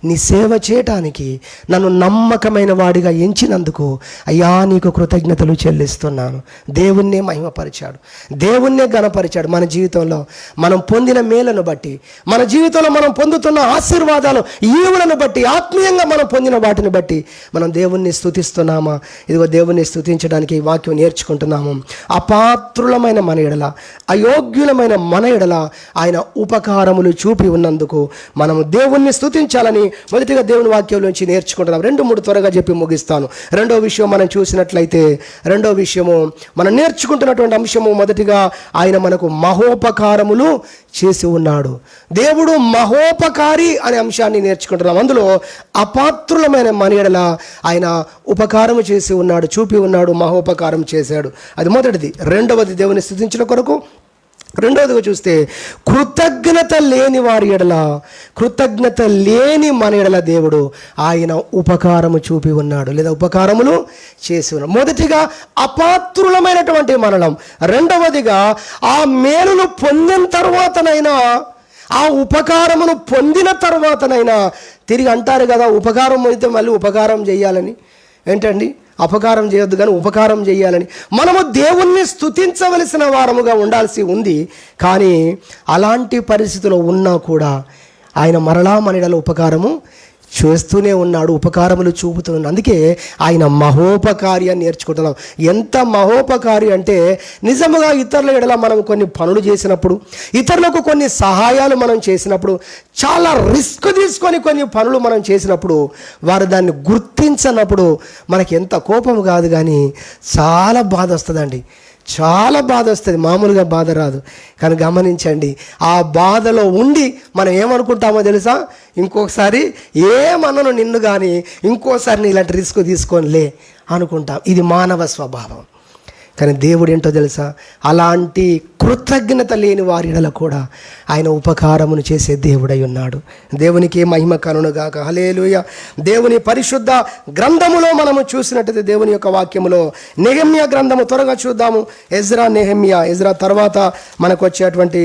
నీ సేవ చేయటానికి నన్ను నమ్మకమైన వాడిగా ఎంచినందుకు అయ్యా నీకు కృతజ్ఞతలు చెల్లిస్తున్నాను. దేవుణ్ణే మహిమపరిచాడు, దేవుణ్ణే ఘనపరిచాడు. మన జీవితంలో మనం పొందిన మేలను బట్టి, మన జీవితంలో మనం పొందుతున్న ఆశీర్వాదాలు, ఈవులను బట్టి, ఆత్మీయంగా మనం పొందిన వాటిని బట్టి మనం దేవుణ్ణి స్తుతిస్తున్నామా? ఇదిగో దేవుణ్ణి స్తుతించడానికి ఈ వాక్యం నేర్చుకుంటున్నాము. అపాత్రులమైన మన ఎడల, అయోగ్యులమైన మన ఎడల ఆయన ఉపకారములు చూపి ఉన్నందుకు మనం దేవుణ్ణి స్తుతించాలని మొదటిగా దేవుని వాక్యంలోంచి నేర్చుకుంటున్నాం. 2-3 త్వరగా చెప్పి ముగిస్తాను. రెండో విషయం మనం చూసినట్లయితే, రెండో విషయము మనం నేర్చుకుంటున్నటువంటి అంశము, మొదటిగా ఆయన మనకు మహోపకారములు చేసి ఉన్నాడు. దేవుడు మహోపకారి అనే అంశాన్ని నేర్చుకుంటున్నాం. అందులో అపాత్రులమైన మన ఎడల ఆయన ఉపకారము చేసి ఉన్నాడు, చూపి ఉన్నాడు, మహోపకారం చేశాడు. అది మొదటిది. రెండవది దేవుని స్తుతించిన కొరకు, రెండవదిగా చూస్తే కృతజ్ఞత లేని వారి ఎడల, కృతజ్ఞత లేని మన ఎడల దేవుడు ఆయన ఉపకారము చూపి ఉన్నాడు, లేదా ఉపకారములు చేసి ఉన్నాడు. మొదటిగా అపాత్రులమైనటువంటి మనలం, రెండవదిగా ఆ మేలును పొందిన తర్వాతనైనా, ఆ ఉపకారమును పొందిన తర్వాతనైనా, తిరిగి అంటారు కదా ఉపకారం అయితే మళ్ళీ ఉపకారం చేయాలని. ఏంటండి? అపకారం చేయొద్దు కానీ ఉపకారం చేయాలని. మనము దేవుణ్ణి స్తుతించవలసిన వారముగా ఉండాల్సి ఉంది. కానీ అలాంటి పరిస్థితిలో ఉన్నా కూడా ఆయన మరలా మనలో ఉపకారము చేస్తూనే ఉన్నాడు, ఉపకారములు చూపుతున్నాడు. అందుకే ఆయన మహోపకారి అని నేర్చుకుంటున్నాం. ఎంత మహోపకారి అంటే, నిజముగా ఇతరుల ఎడల మనం కొన్ని పనులు చేసినప్పుడు, ఇతరులకు కొన్ని సహాయాలు మనం చేసినప్పుడు, చాలా రిస్క్ తీసుకొని కొన్ని పనులు మనం చేసినప్పుడు, వారు దాన్ని గుర్తించనప్పుడు మనకి ఎంత కోపం కాదు కానీ చాలా బాధ వస్తుందండి. చాలా బాధ వస్తుంది, మామూలుగా బాధ రాదు. కానీ గమనించండి, ఆ బాధలో ఉండి మనం ఏమనుకుంటామో తెలుసా? ఇంకొకసారి ఏమన్నను నిన్ను కానీ ఇంకోసారి నీ ఇలాంటి రిస్క్ తీసుకోనిలే అనుకుంటాం. ఇది మానవ స్వభావం. కానీ దేవుడు ఏంటో తెలుసా? అలాంటి కృతజ్ఞత లేని వారిలో కూడా ఆయన ఉపకారమును చేసే దేవుడై ఉన్నాడు. దేవునికి మహిమ కలుగునుగాక. హల్లెలూయా. దేవుని పరిశుద్ధ గ్రంథములో మనము చూసినట్టయితే, దేవుని యొక్క వాక్యములో నెహెమ్యా గ్రంథము త్వరగా చూద్దాము. ఎజ్రా, నెహెమ్యా. ఎజ్రా తర్వాత మనకు వచ్చేటువంటి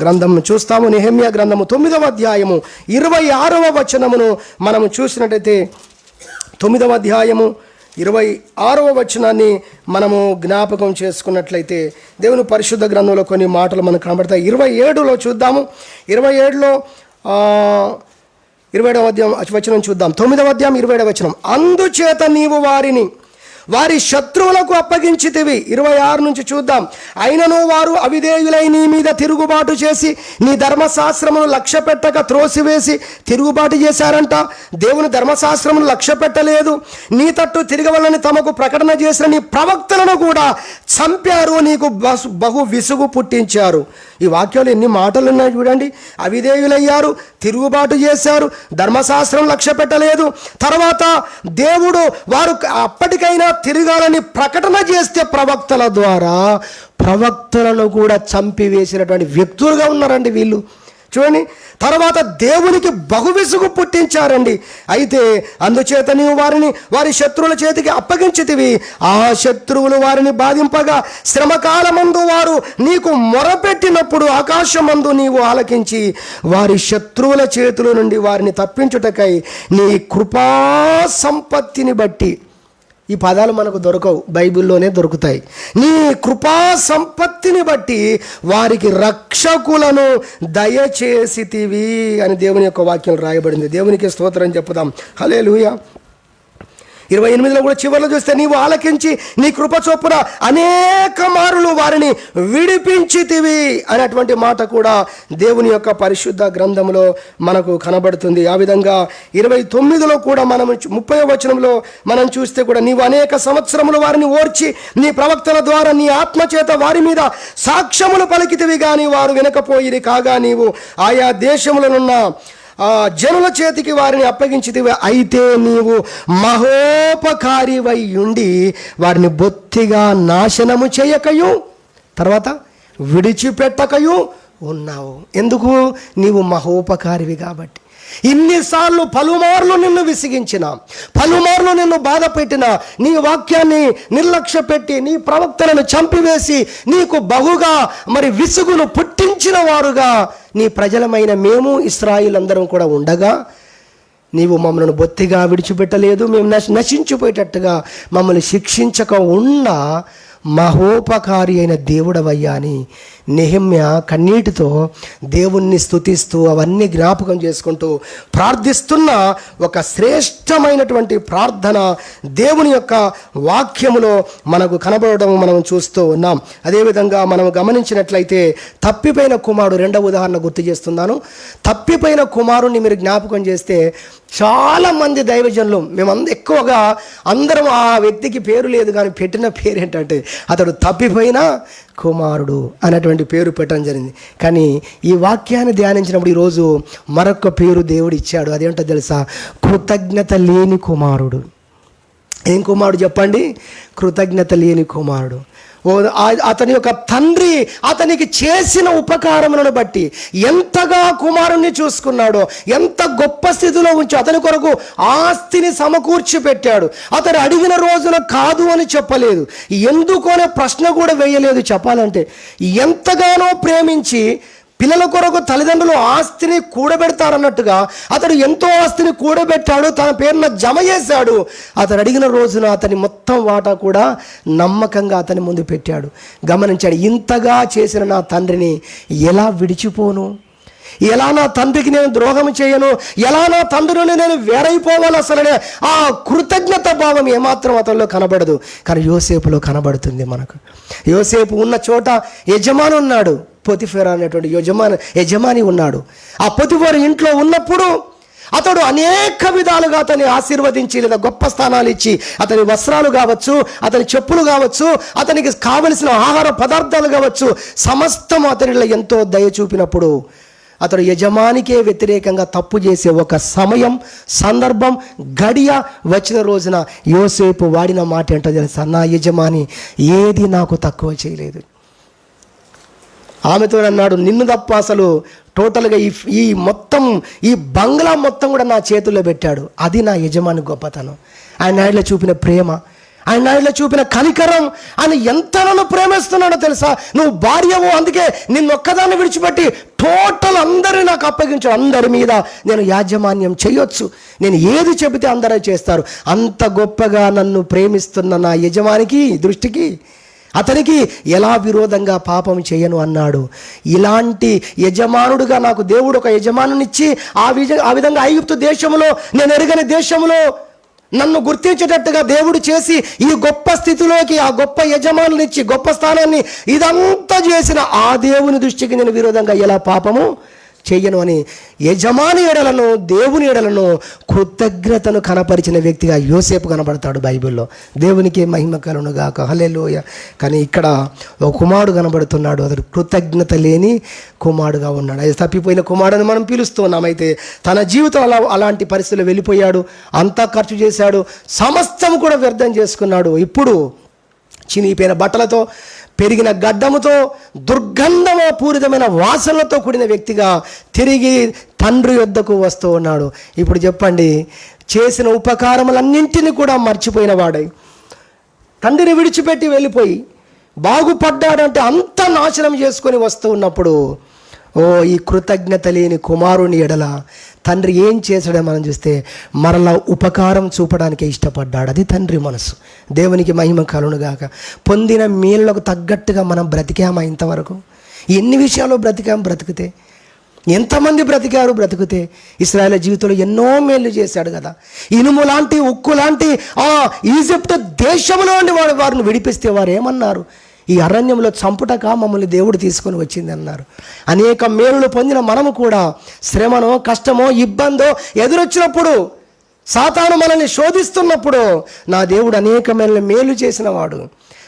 గ్రంథం చూస్తాము. నెహెమ్యా గ్రంథము 9వ అధ్యాయము 26వ వచనమును మనము చూసినట్టయితే, 9వ అధ్యాయము 26వ వచనాన్ని మనము జ్ఞాపకం చేసుకున్నట్లయితే దేవుని పరిశుద్ధ గ్రంథంలో కొన్ని మాటలు మనకు కనబడతాయి. 27లో చూద్దాము. 27లో 27వ అధ్యాయం వచనం చూద్దాం. 9వ అధ్యాయం 27వ వచనం. అందుచేత నీవు వారి శత్రువులకు అప్పగించితివి. 26 నుంచి చూద్దాం. అయినను వారు అవిధేయులై నీ మీద తిరుగుబాటు చేసి నీ ధర్మశాస్త్రమును లక్ష్య పెట్టక త్రోసివేసి తిరుగుబాటు చేశారంట. దేవుని ధర్మశాస్త్రమును లక్ష్య పెట్టలేదు. నీ తట్టు తిరగవలని తమకు ప్రకటన చేసిన నీ ప్రవక్తలను కూడా చంపారు, నీకు బహు విసుగు పుట్టించారు. ఈ వాక్యాలు ఎన్ని మాటలు ఉన్నాయి చూడండి. అవిధేయులయ్యారు, తిరుగుబాటు చేశారు, ధర్మశాస్త్రం లక్ష్య పెట్టలేదు. తర్వాత దేవుడు వారు అప్పటికైనా తిరగాలని ప్రకటన చేస్తే ప్రవక్తల ద్వారా ప్రవక్తలను కూడా చంపివేసినటువంటి వ్యక్తులుగా ఉన్నారండి వీళ్ళు. చూడండి, తర్వాత దేవునికి బహు విసుగు పుట్టించారండి. అయితే అందుచేత నీవు వారి శత్రువుల చేతికి అప్పగించితివి. ఆ శత్రువులు వారిని బాధింపగా శ్రమకాలమందు వారు నీకు మొరపెట్టినప్పుడు ఆకాశమందు నీవు ఆలకించి వారి శత్రువుల చేతుల నుండి వారిని తప్పించుటకై నీ కృపా సంపత్తిని బట్టి. ఈ పదాలు మనకు దొరకవు, బైబిల్లోనే దొరుకుతాయి. నీ కృపా సంపత్తిని బట్టి వారికి రక్షకులను దయచేసితివి అని దేవుని యొక్క వాక్యం రాయబడింది. దేవునికి స్తోత్రం చెప్పుదాం. హల్లెలూయా. 28లో కూడా చివరిలో చూస్తే నీవు ఆలకించి నీ కృప చొప్పున అనేక మారులు వారిని విడిపించితివి అనేటువంటి మాట కూడా దేవుని యొక్క పరిశుద్ధ గ్రంథంలో మనకు కనబడుతుంది. ఆ విధంగా 29లో కూడా మనం 30వ వచనంలో మనం చూస్తే కూడా నీవు అనేక సంవత్సరములు వారిని ఓర్చి నీ ప్రవక్తల ద్వారా నీ ఆత్మచేత వారి మీద సాక్ష్యములు పలికితివి, కానీ వారు వినకపోయిరి. కాగా నీవు ఆయా దేశములనున్న జనుల చేతికి వారిని అప్పగించితివి. అయితే నీవు మహోపకారివై ఉండి వారిని బొత్తిగా నాశనము చేయకయు తర్వాత విడిచిపెట్టకయు ఉన్నావు. ఎందుకు? నీవు మహోపకారివి కాబట్టి. ఇన్నిసార్లు పలుమార్లు నిన్ను విసిగించిన, పలుమార్లు నిన్ను బాధ పెట్టిన, నీ వాక్యాన్ని నిర్లక్ష్య పెట్టి నీ ప్రవక్తలను చంపివేసి నీకు బహుగా విసుగును పుట్టించిన వారుగా నీ ప్రజలమైన మేము ఇశ్రాయేలు అందరం కూడా ఉండగా నీవు మమ్మల్ని బొత్తిగా విడిచిపెట్టలేదు. మేము నశించిపోయేటట్టుగా మమ్మల్ని శిక్షించక ఉన్న మహోపకారి అయిన దేవుడవయ్యా అని నెహెమ్యా కన్నీటితో దేవుణ్ణి స్తుతిస్తూ అవన్నీ జ్ఞాపకం చేసుకుంటూ ప్రార్థిస్తున్న ఒక శ్రేష్టమైనటువంటి ప్రార్థన దేవుని యొక్క వాక్యములో మనకు కనబడడం మనం చూస్తూ ఉన్నాం. అదేవిధంగా మనం గమనించినట్లయితే తప్పిపోయిన కుమారుడు, రెండవ ఉదాహరణ గుర్తు చేస్తున్నాను. తప్పిపోయిన కుమారుణ్ణి మీరు జ్ఞాపకం చేస్తే చాలామంది దైవజనులు ఎక్కువగా అందరం ఆ వ్యక్తికి పేరు లేదు, కానీ పెట్టిన పేరు ఏంటంటే అతడు తప్పిపోయిన కుమారుడు అనేటువంటి పేరు పెట్టడం జరిగింది. కానీ ఈ వాక్యాన్ని ధ్యానించినప్పుడు ఈరోజు మరొక పేరు దేవుడు ఇచ్చాడు. అదేంటో తెలుసా? కృతజ్ఞత లేని కుమారుడు. ఏం కుమారుడు చెప్పండి? కృతజ్ఞత లేని కుమారుడు. అతని యొక్క తండ్రి అతనికి చేసిన ఉపకారములను బట్టి ఎంతగా కుమారుణ్ణి చూసుకున్నాడో, ఎంత గొప్ప స్థితిలో ఉంచి అతని కొరకు ఆస్తిని సమకూర్చి పెట్టాడు. అతను అడిగిన రోజున కాదు అని చెప్పలేదు, ఎందుకు అనే ప్రశ్న కూడా వేయలేదు. చెప్పాలంటే ఎంతగానో ప్రేమించి పిల్లల కొరకు తల్లిదండ్రులు ఆస్తిని కూడబెడతారన్నట్టుగా అతడు ఎంతో ఆస్తిని కూడబెట్టాడు, తన పేరున జమ చేశాడు. అతడు అడిగిన రోజున అతని మొత్తం వాటా కూడా నమ్మకంగా అతని ముందు పెట్టాడు. గమనించాడు, ఇంతగా చేసిన నా తండ్రిని ఎలా విడిచిపోను, ఎలా నా తండ్రికి నేను ద్రోహం చేయను, ఎలా నా తండ్రిని నేను వేరైపోవాలి అసలనే ఆ కృతజ్ఞత భావం ఏమాత్రం అతనిలో కనబడదు. కానీ యోసేపులో కనబడుతుంది మనకు. యోసేపు ఉన్న చోట యజమాని ఉన్నాడు, పొతిఫెరా అనేటువంటి యజమాని ఉన్నాడు. ఆ పొతిఫెరా ఇంట్లో ఉన్నప్పుడు అతడు అనేక విధాలుగా అతన్ని ఆశీర్వదించి లేదా గొప్ప స్థానాలు ఇచ్చి అతని వస్త్రాలు కావచ్చు, అతని చెప్పులు కావచ్చు, అతనికి కావలసిన ఆహార పదార్థాలు కావచ్చు, సమస్తం అతనిలో ఎంతో దయ చూపినప్పుడు అతడు యజమానికే వ్యతిరేకంగా తప్పు చేసే ఒక సమయం, సందర్భం, గడియ వచ్చిన రోజున యోసేపు వాడిన మాట ఏంటో తెలుసా? నా యజమాని ఏది నాకు తక్కువ చేయలేదు. ఆమెతో అన్నాడు, నిన్ను తప్ప అసలు టోటల్గా ఈ మొత్తం ఈ బంగ్లా మొత్తం కూడా నా చేతుల్లో పెట్టాడు. అది నా యజమాని గొప్పతనం. ఆయన ఆయనలో చూపిన ప్రేమ, ఆయన నాయనలో చూపిన కనికరం, ఆయన ఎంత నన్ను ప్రేమిస్తున్నాడో తెలుసా. నువ్వు భార్యవు, అందుకే నిన్నొక్కదాన్ని విడిచిపెట్టి టోటల్ అందరినీ నాకు అప్పగించు, అందరి మీద నేను యాజమాన్యం చేయొచ్చు, నేను ఏది చెబితే అందరూ చేస్తారు. అంత గొప్పగా నన్ను ప్రేమిస్తున్న నా యజమానికి దృష్టికి అతనికి ఎలా విరోధంగా పాపం చేయను అన్నాడు. ఇలాంటి యజమానుడుగా నాకు దేవుడు ఒక యజమానునిచ్చి ఆ విధంగా ఐగుప్తు దేశంలో, నేను ఎరగని దేశంలో నన్ను గుర్తించేటట్టుగా దేవుడు చేసి ఈ గొప్ప స్థితిలోకి, ఆ గొప్ప యజమానునిచ్చి గొప్ప స్థానాన్ని ఇదంతా చేసిన ఆ దేవుని దృష్టికి నేను విరోధంగా ఎలా పాపము చెయ్యను అని యజమాని ఎడలను, దేవుని ఎడలను కృతజ్ఞతను కనపరిచిన వ్యక్తిగా యోసేపు కనబడతాడు బైబిల్లో. దేవునికి మహిమ కలుగునుగాక, హల్లెలూయా. కానీ ఇక్కడ ఒక కుమారుడు కనబడుతున్నాడు, అతడు కృతజ్ఞత లేని కుమారుడుగా ఉన్నాడు. అది తప్పిపోయిన కుమారుడిని మనం పిలుస్తున్నాం. అయితే తన జీవితం అలాంటి పరిస్థితుల్లో వెళ్ళిపోయాడు, అంతా ఖర్చు చేశాడు, సమస్తం కూడా వ్యర్థం చేసుకున్నాడు. ఇప్పుడు చినిగిపోయిన బట్టలతో, పెరిగిన గడ్డముతో, దుర్గంధమ పూరితమైన వాసనలతో కూడిన వ్యక్తిగా తిరిగి తండ్రి యొద్దకు వస్తూ ఉన్నాడు. ఇప్పుడు చెప్పండి, చేసిన ఉపకారములన్నింటినీ కూడా మర్చిపోయిన వాడై తండ్రిని విడిచిపెట్టి వెళ్ళిపోయి బాగుపడ్డాడంటే అంత నాశనం చేసుకొని వస్తూ ఉన్నప్పుడు, ఈ కృతజ్ఞత లేని కుమారుని ఎడల తండ్రి ఏం చేశాడో మనం చూస్తే మరలా ఉపకారం చూపడానికి ఇష్టపడ్డాడు. అది తండ్రి మనసు. దేవునికి మహిమ కలుగునుగాక. పొందిన మేలులకు తగ్గట్టుగా మనం బ్రతికామా ఇంతవరకు? ఎన్ని విషయాల్లో బ్రతికితే, ఎంతమంది బ్రతికితే. ఇశ్రాయేలు జీవితంలో ఎన్నో మేలు చేశాడు కదా. ఇనుము లాంటి, ఉక్కు లాంటి ఆ ఈజిప్ట్ దేశంలో నుండి వారిని విడిపిస్తే వారు ఏమన్నారు? ఈ అరణ్యంలో చంపుటక మమ్మల్ని దేవుడు తీసుకొని వచ్చింది అన్నారు. అనేక మేలులు పొందిన మనము కూడా శ్రమనో, కష్టమో, ఇబ్బందో ఎదురొచ్చినప్పుడు, సాతాను మనల్ని శోధిస్తున్నప్పుడు, నా దేవుడు అనేక మేలు చేసిన వాడు,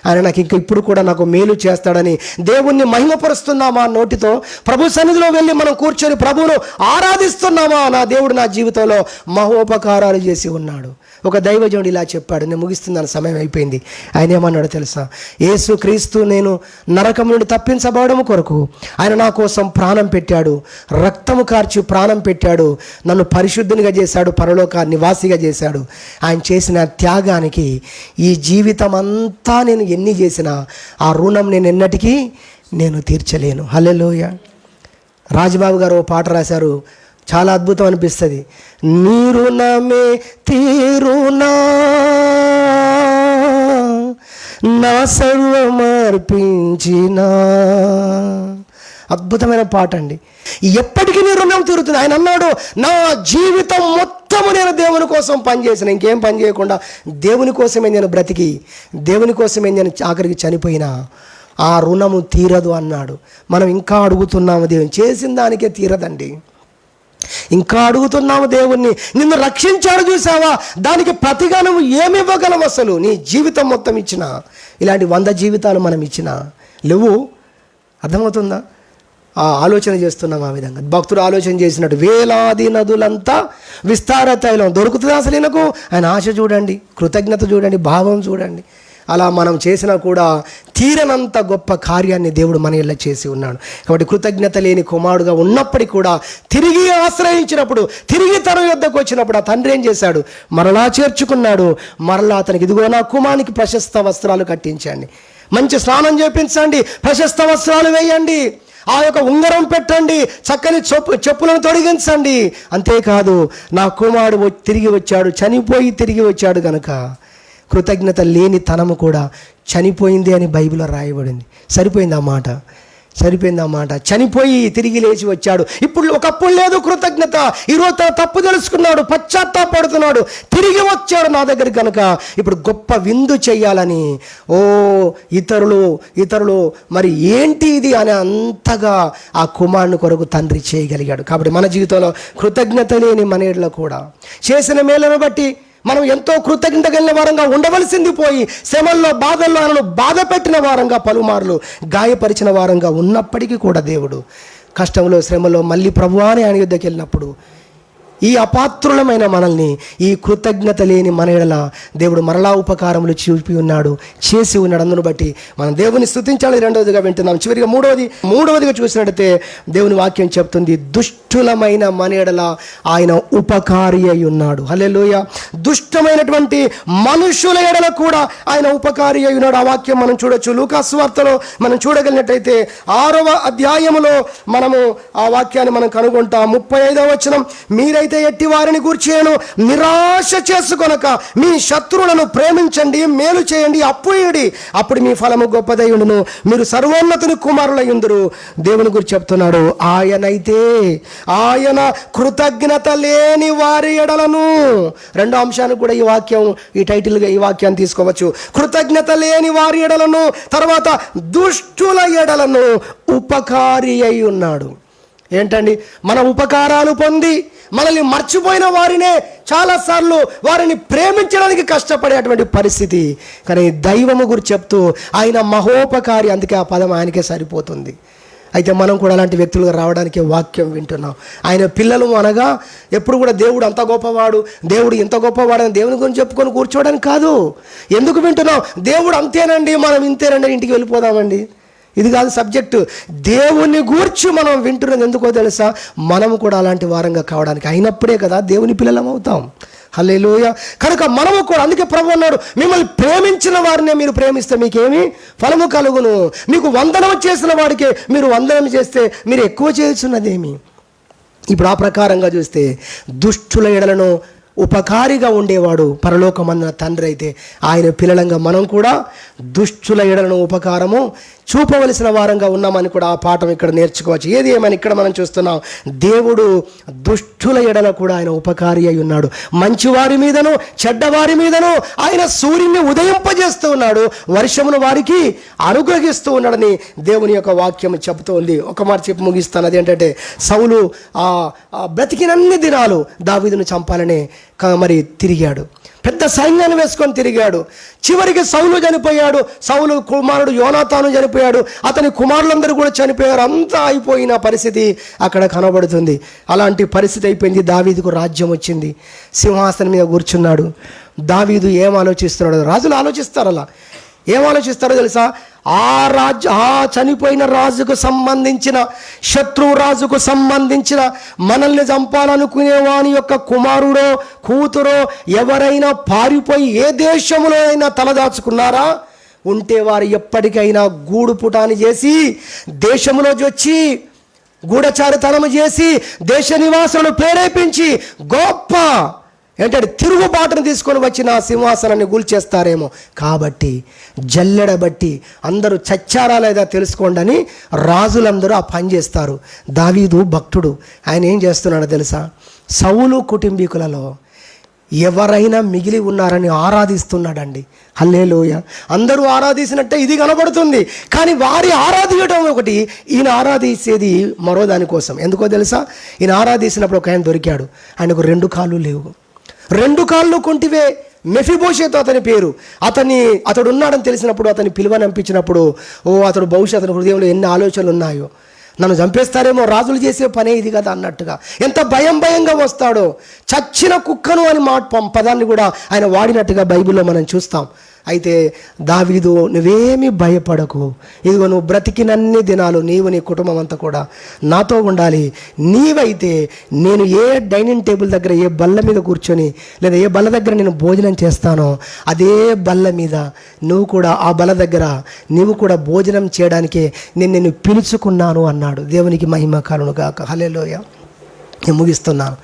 ఆయన నాకు ఇప్పుడు కూడా నాకు మేలు చేస్తాడని దేవుణ్ణి మహిమపరుస్తున్నామా? నోటితో ప్రభు సన్నిధిలో వెళ్ళి మనం కూర్చొని ప్రభువును ఆరాధిస్తున్నామా? నా దేవుడు నా జీవితంలో మహోపకారాలు చేసి ఉన్నాడు. ఒక దైవజనుడు ఇలా చెప్పాడు, నేను ముగిస్తున్నాను, సమయం అయిపోయింది. ఆయన ఏమన్నాడో తెలుసా? యేసు క్రీస్తు నేను నరకం నుండి తప్పించబడము కొరకు ఆయన నా కోసం ప్రాణం పెట్టాడు, రక్తము కార్చి ప్రాణం పెట్టాడు, నన్ను పరిశుద్ధునిగా చేశాడు, పరలోక నివాసిగా చేశాడు. ఆయన చేసిన త్యాగానికి ఈ జీవితం అంతా నేను ఎన్ని చేసినా ఆ రుణం నేను ఎన్నటికీ తీర్చలేను. హల్లెలూయా. రాజబాబు గారు ఓ పాట రాశారు, చాలా అద్భుతం అనిపిస్తుంది. నీ రుణమే తీరునా నా సర్వమర్పించిన. అద్భుతమైన పాట అండి. ఎప్పటికీ నీ రుణం తీరుతుంది. ఆయన అన్నాడు, నా జీవితం మొత్తము నేను దేవుని కోసం పనిచేసిన, ఇంకేం పని చేయకుండా దేవుని కోసమే నేను బ్రతికి, దేవుని కోసమే నేను ఆఖరికి చనిపోయినా ఆ రుణము తీరదు అన్నాడు. మనం ఇంకా అడుగుతున్నాము, దేవుని చేసిన దానికే తీరదండి. ఇంకా అడుగుతున్నాము దేవుణ్ణి, నిన్ను రక్షించాడు చూసావా, దానికి ప్రతిగా నువ్వు ఏమి ఇవ్వగలవు? అసలు నీ జీవితం మొత్తం ఇచ్చిన, ఇలాంటి 100 జీవితాలు మనం ఇచ్చినా లేవు. అర్థమవుతుందా? ఆలోచన చేస్తున్నాం ఆ విధంగా. భక్తుడు ఆలోచన చేసినట్టు వేలాది నదులంతా విస్తార తైలం దొరుకుతుంది అసలు ఈయనకు. ఆయన ఆశ చూడండి, కృతజ్ఞత చూడండి, భావం చూడండి. అలా మనం చేసినా కూడా తీరనంత గొప్ప కార్యాన్ని దేవుడు మన ఇళ్ళ చేసి ఉన్నాడు. కాబట్టి కృతజ్ఞత లేని కుమారుడుగా ఉన్నప్పటికీ కూడా తిరిగి ఆశ్రయించినప్పుడు, తిరిగి తన యొద్దకు వచ్చినప్పుడు ఆ తండ్రి ఏం చేశాడు? మరలా చేర్చుకున్నాడు. మరలా అతనికి, ఇదిగో నా కుమారునికి ప్రశస్త వస్త్రాలు కట్టించండి, మంచి స్నానం చేయించండి, ప్రశస్త వస్త్రాలు వేయండి, ఆ యొక్క ఉంగరం పెట్టండి, చక్కని చెప్పులను తొడిగించండి. అంతేకాదు నా కుమారుడు తిరిగి వచ్చాడు, చనిపోయి తిరిగి వచ్చాడు కనుక కృతజ్ఞత లేని తనము కూడా చనిపోయింది అని బైబిల్లో రాయబడింది. సరిపోయింది ఆ మాట. చనిపోయి తిరిగి లేచి వచ్చాడు. ఇప్పుడు ఒకప్పుడు లేదు కృతజ్ఞత. ఈరోజు తన తప్పు తెలుసుకున్నాడు, పశ్చాత్తాపడుతున్నాడు, తిరిగి వచ్చాడు నా దగ్గర కనుక ఇప్పుడు గొప్ప విందు చెయ్యాలని ఇతరులు మరి ఏంటి ఇది అని అంతగా ఆ కుమారుని కొరకు తండ్రి చేయగలిగాడు. కాబట్టి మన జీవితంలో కృతజ్ఞత లేని మన ఏళ్ళలో కూడా చేసిన మేలను బట్టి మనం ఎంతో కృతజ్ఞత కలిగిన వారంగా ఉండవలసింది పోయి శ్రమల్లో, బాధల్లో ఆయనను బాధ పెట్టిన వారంగా, పలుమార్లు గాయపరిచిన వారంగా ఉన్నప్పటికీ కూడా దేవుడు కష్టంలో, శ్రమలో మళ్ళీ ప్రభువాని ఆయన యుద్ధకి వెళ్ళినప్పుడు ఈ అపాత్రులమైన మనల్ని, ఈ కృతజ్ఞత లేని మన ఎడల దేవుడు మరలా ఉపకారములు చూపి ఉన్నాడు, చేసి ఉన్నాడు. అందును బట్టి మనం దేవుని స్తుతించాలి. రెండవదిగా వింటున్నాం. చివరిగా మూడవదిగా చూసినట్టయితే దేవుని వాక్యం చెప్తుంది, దుష్టులమైన మన ఎడల ఆయన ఉపకారి అయి ఉన్నాడు. హల్లెలూయా. దుష్టమైనటువంటి మనుషుల ఎడల కూడా ఆయన ఉపకారి అయి ఉన్నాడు. ఆ వాక్యం మనం చూడొచ్చు. లూకా సువార్తలో మనం చూడగలిగినట్టయితే 6వ అధ్యాయములో మనము ఆ వాక్యాన్ని మనం కనుగొంటాం. 35వ వచనం, మీరైతే ఎట్టి వారిని గూర్చేను నిరాశ చేసుకొనక మీ శత్రువులను ప్రేమించండి, మేలు చేయండి, అప్పు ఇయ్యండి, అప్పుడు మీ ఫలము గొప్పదై ఉండును, మీరు సర్వోన్నతుని కుమారులయ్యుందురు. దేవుని గురించి చెప్తున్నాడు. ఆయన కృతజ్ఞత లేని వారి ఎడలను, రెండో అంశానికి కూడా ఈ టైటిల్గా ఈ వాక్యాన్ని తీసుకోవచ్చు. కృతజ్ఞత లేని వారి ఎడలను, తర్వాత దుష్టుల ఎడలను ఉపకారి అయి ఉన్నాడు. ఏంటండి? మన ఉపకారాలు పొంది మనల్ని మర్చిపోయిన వారినే చాలాసార్లు వారిని ప్రేమించడానికి కష్టపడేటువంటి పరిస్థితి. కానీ దైవము గురించి చెప్తూ ఆయన మహోపకారి, అందుకే ఆ పదం ఆయనకే సరిపోతుంది. అయితే మనం కూడా అలాంటి వ్యక్తులుగా రావడానికి వాక్యం వింటున్నాం. ఆయన పిల్లలు అనగా ఎప్పుడు కూడా దేవుడు అంత గొప్పవాడు, దేవుడు ఇంత గొప్పవాడు అని దేవుని గురించి చెప్పుకొని కూర్చోవడానికి కాదు. ఎందుకు వింటున్నాం? దేవుడు అంతేనండి, మనం ఇంతేనండి, ఇంటికి వెళ్ళిపోదామండి, ఇది కాదు సబ్జెక్టు. దేవుని గూర్చి మనం వింటున్నది ఎందుకో తెలుసా? మనము కూడా అలాంటి వారంగా కావడానికి, అయినప్పుడే కదా దేవుని పిల్లలం అవుతాం. హల్లెలూయా. కనుక మనము కూడా, అందుకే ప్రభువు అన్నాడు, మిమ్మల్ని ప్రేమించిన వారినే మీరు ప్రేమిస్తే మీకేమి ఫలము కలుగును, మీకు వందనం చేసిన వాడికే మీరు వందనం చేస్తే మీరు ఎక్కువ చేస్తున్నదేమి. ఇప్పుడు ఆ ప్రకారంగా చూస్తే దుష్టుల ఎడలను ఉపకారిగా ఉండేవాడు పరలోకమందున తండ్రి అయితే, ఆయన పిల్లలంగా మనం కూడా దుష్టుల ఎడలను ఉపకారము చూపవలసిన వారంగా ఉన్నామని కూడా ఆ పాఠం ఇక్కడ నేర్చుకోవచ్చు. ఏది ఏమని ఇక్కడ మనం చూస్తున్నాం, దేవుడు దుష్టుల ఎడల కూడా ఆయన ఉపకారి అయి ఉన్నాడు. మంచివారి మీదను చెడ్డవారి మీదను ఆయన సూర్యుని ఉదయింపజేస్తూ ఉన్నాడు, వర్షమును వారికి అనుగ్రహిస్తూ ఉన్నాడని దేవుని యొక్క వాక్యం చెబుతూ ఉంది. ఒక మాట చెప్పి ముగిస్తాను. అదేంటంటే, సౌలు బ్రతికినన్ని దినాలు దావీదును చంపాలనే మరి తిరిగాడు, పెద్ద సైన్యాన్ని వేసుకొని తిరిగాడు. చివరికి సౌలు చనిపోయాడు, సౌలు కుమారుడు యోనాతాను చనిపోయాడు, అతని కుమారులందరూ కూడా చనిపోయారు. అంతా అయిపోయిన పరిస్థితి అక్కడ కనబడుతుంది. అలాంటి పరిస్థితి అయిపోయింది. దావీదుకు రాజ్యం వచ్చింది, సింహాసనం మీద కూర్చున్నాడు. దావీదు ఏం ఆలోచిస్తున్నాడు? రాజులు ఆలోచిస్తారు. అలా ఏం ఆలోచిస్తారో తెలుసా? ఆ చనిపోయిన రాజుకు సంబంధించిన, శత్రువు రాజుకు సంబంధించిన, మనల్ని చంపాలనుకునే వాని యొక్క కుమారుడో కూతురో ఎవరైనా పారిపోయి ఏ దేశంలో అయినా తలదాచుకున్నారా? ఉంటే వారు ఎప్పటికైనా గూడు పుటాని చేసి దేశంలో వచ్చి గూఢచారితనము చేసి దేశ నివాసులను ప్రేరేపించి గొప్ప ఏంటంటే తిరుగుబాటును తీసుకొని వచ్చిన సింహాసనాన్ని కూల్చేస్తారేమో. కాబట్టి జల్లెడబట్టి అందరూ చచ్చారా లేదా తెలుసుకోండి అని రాజులందరూ ఆ పని చేస్తారు. దావీదు భక్తుడు, ఆయన ఏం చేస్తున్నాడో తెలుసా? సౌలు కుటుంబీకులలో ఎవరైనా మిగిలి ఉన్నారని ఆరాధిస్తున్నాడండి. హల్లెలూయా. అందరూ ఆరాధించినట్టే ఇది కనబడుతుంది, కానీ వారి ఆరాధించడం ఒకటి, ఈయన ఆరాధించేది మరో దానికోసం. ఎందుకో తెలుసా? ఈయన ఆరాధించినప్పుడు ఒక ఆయన దొరికాడు, ఆయనకు 2 కాళ్ళు లేవు, 2 కాళ్ళు కొంటివే. మెఫీబోషెతు అతని పేరు. అతడు ఉన్నాడని తెలిసినప్పుడు, అతని పిలువనంపించినప్పుడు, అతడు బహుశా అతని హృదయంలో ఎన్ని ఆలోచనలు ఉన్నాయో, నన్ను చంపేస్తారేమో, రాజులు చేసే పనే ఇది కదా అన్నట్టుగా ఎంత భయంగా వస్తాడో. చచ్చిన కుక్కను అని పదాన్ని కూడా ఆయన వాడినట్టుగా బైబిల్లో మనం చూస్తాం. అయితే దావీదు, నువ్వేమీ భయపడకు, ఇదిగో నువ్వు బ్రతికినన్ని దినాలు నీవు నీ కుటుంబం అంతా కూడా నాతో ఉండాలి. నీవైతే నేను ఏ డైనింగ్ టేబుల్ దగ్గర, ఏ బల్ల మీద కూర్చొని, లేదా ఏ బల్ల దగ్గర నేను భోజనం చేస్తానో అదే బల్ల మీద నువ్వు కూడా, ఆ బల్ల దగ్గర నీవు కూడా భోజనం చేయడానికే నేను పిలుచుకున్నాను అన్నాడు. దేవునికి మహిమ కలుగును గాక. హల్లెలూయా. నేను ముగిస్తున్నాను.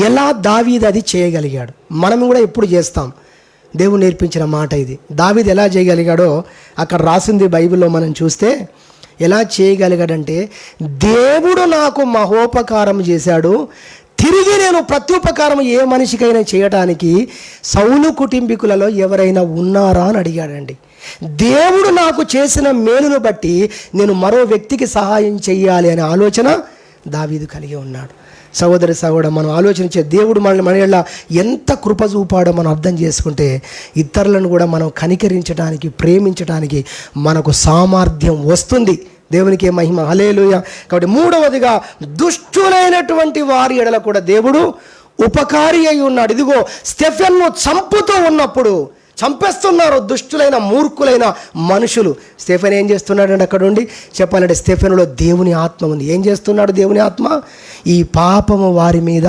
ఎలా దావీదు అది చేయగలిగాడు? మనం కూడా ఎప్పుడు చేస్తాం? దేవుడు నేర్పించిన మాట ఇది. దావీదు ఎలా చేయగలిగాడో అక్కడ రాసింది బైబిల్లో మనం చూస్తే, ఎలా చేయగలిగాడంటే, దేవుడు నాకు మహోపకారం చేశాడు, తిరిగి నేను ప్రత్యుపకారం ఏ మనిషికైనా చేయటానికి సౌలు కుటుంబీకులలో ఎవరైనా ఉన్నారా అని అడిగాడండి. దేవుడు నాకు చేసిన మేలును బట్టి నేను మరో వ్యక్తికి సహాయం చెయ్యాలి అనే ఆలోచన దావీదు కలిగి ఉన్నాడు. సహోదరి సహోదరు, మనం ఆలోచించే దేవుడు మన యెడల ఎంత కృప చూపాడో మనం అర్థం చేసుకుంటే, ఇతరులను కూడా మనం కనికరించడానికి, ప్రేమించడానికి మనకు సామర్థ్యం వస్తుంది. దేవునికి మహిమ. హల్లెలూయా. కాబట్టి మూడవదిగా, దుష్టులైనటువంటి వారి ఎడల కూడా దేవుడు ఉపకారి అయి ఉన్నాడు. ఇదిగో స్టెఫెన్ను చంపుతూ ఉన్నప్పుడు, చంపేస్తున్నారు దుష్టులైన మూర్ఖులైన మనుషులు, స్టెఫెన్ ఏం చేస్తున్నాడండి? అక్కడ ఉండి చెప్పాలంటే స్టెఫెన్లో దేవుని ఆత్మ ఉంది. ఏం చేస్తున్నాడు దేవుని ఆత్మ? ఈ పాపము వారి మీద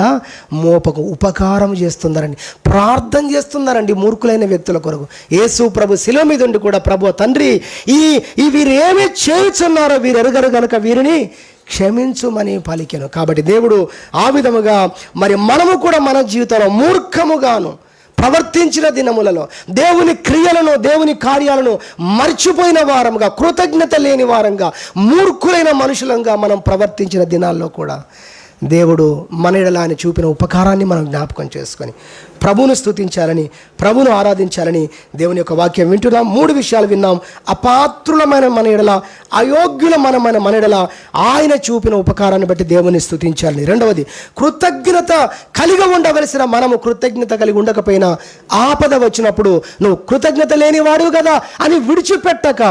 మోపకు ఉపకారం చేస్తున్నారండి, ప్రార్థన చేస్తున్నారండి మూర్ఖులైన వ్యక్తుల కొరకు. యేసు ప్రభు శిలువ మీద ఉండి కూడా, ప్రభు తండ్రి ఈ వీరేమి చేయుచున్నారో వీరు ఎరుగరు గనుక వీరిని క్షమించుమని పలికెను. కాబట్టి దేవుడు ఆ విధముగా మరి మనము కూడా మన జీవితంలో మూర్ఖముగాను ప్రవర్తించిన దినములలో దేవుని క్రియలను, దేవుని కార్యాలను మర్చిపోయిన వారంగా, కృతజ్ఞత లేని వారంగా, మూర్ఖులైన మనుషులంగా మనం ప్రవర్తించిన దినాల్లో కూడా దేవుడు మన ఎడల ఆయన చూపిన ఉపకారాన్ని మనం జ్ఞాపకం చేసుకొని ప్రభువును స్తుతించాలని, ప్రభువును ఆరాధించాలని దేవుని యొక్క వాక్యం వింటున్నాం. 3 విషయాలు విన్నాం. అపాత్రులమైన మన ఎడల, అయోగ్యులమైన మన ఎడల ఆయన చూపిన ఉపకారాన్ని బట్టి దేవుని స్తుతించాలని. రెండవది, కృతజ్ఞత కలిగి ఉండవలసిన మనము కృతజ్ఞత కలిగి ఉండకపోయినా ఆపద వచ్చినప్పుడు నువ్వు కృతజ్ఞత లేనివాడు కదా అని విడిచిపెట్టక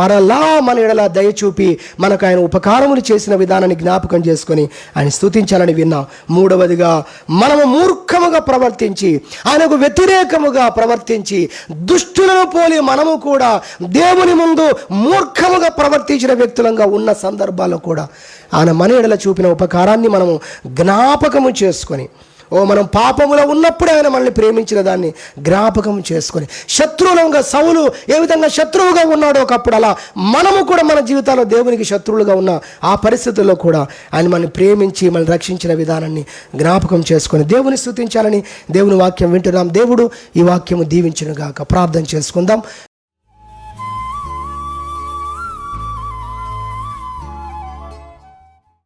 మరలా మన ఎడల దయ చూపి మనకు ఆయన ఉపకారములు చేసిన విధానాన్ని జ్ఞాపకం చేసుకొని ఆయన స్తుతించాలని విన్నాం. మూడవదిగా, మనము మూర్ఖముగా ప్రవర్తించి, ఆయనకు వ్యతిరేకముగా ప్రవర్తించి, దుష్టులను పోలి మనము కూడా దేవుని ముందు మూర్ఖముగా ప్రవర్తించిన వ్యక్తులంగా ఉన్న సందర్భాల్లో కూడా ఆయన మన ఎడల చూపిన ఉపకారాన్ని మనము జ్ఞాపకము చేసుకొని, మనం పాపములో ఉన్నప్పుడే ఆయన మనల్ని ప్రేమించిన దాన్ని జ్ఞాపకం చేసుకొని, శత్రువులంగా సౌలు ఏ విధంగా శత్రువుగా ఉన్నాడో ఒకప్పుడు, అలా మనము కూడా మన జీవితాల్లో దేవునికి శత్రువులుగా ఉన్న ఆ పరిస్థితుల్లో కూడా ఆయన మనల్ని ప్రేమించి మనల్ని రక్షించిన విధానాన్ని జ్ఞాపకం చేసుకొని దేవుని స్తుతించాలని దేవుని వాక్యం వింటున్నాం. దేవుడు ఈ వాక్యము దీవించును గాక. ప్రార్థన చేసుకుందాం.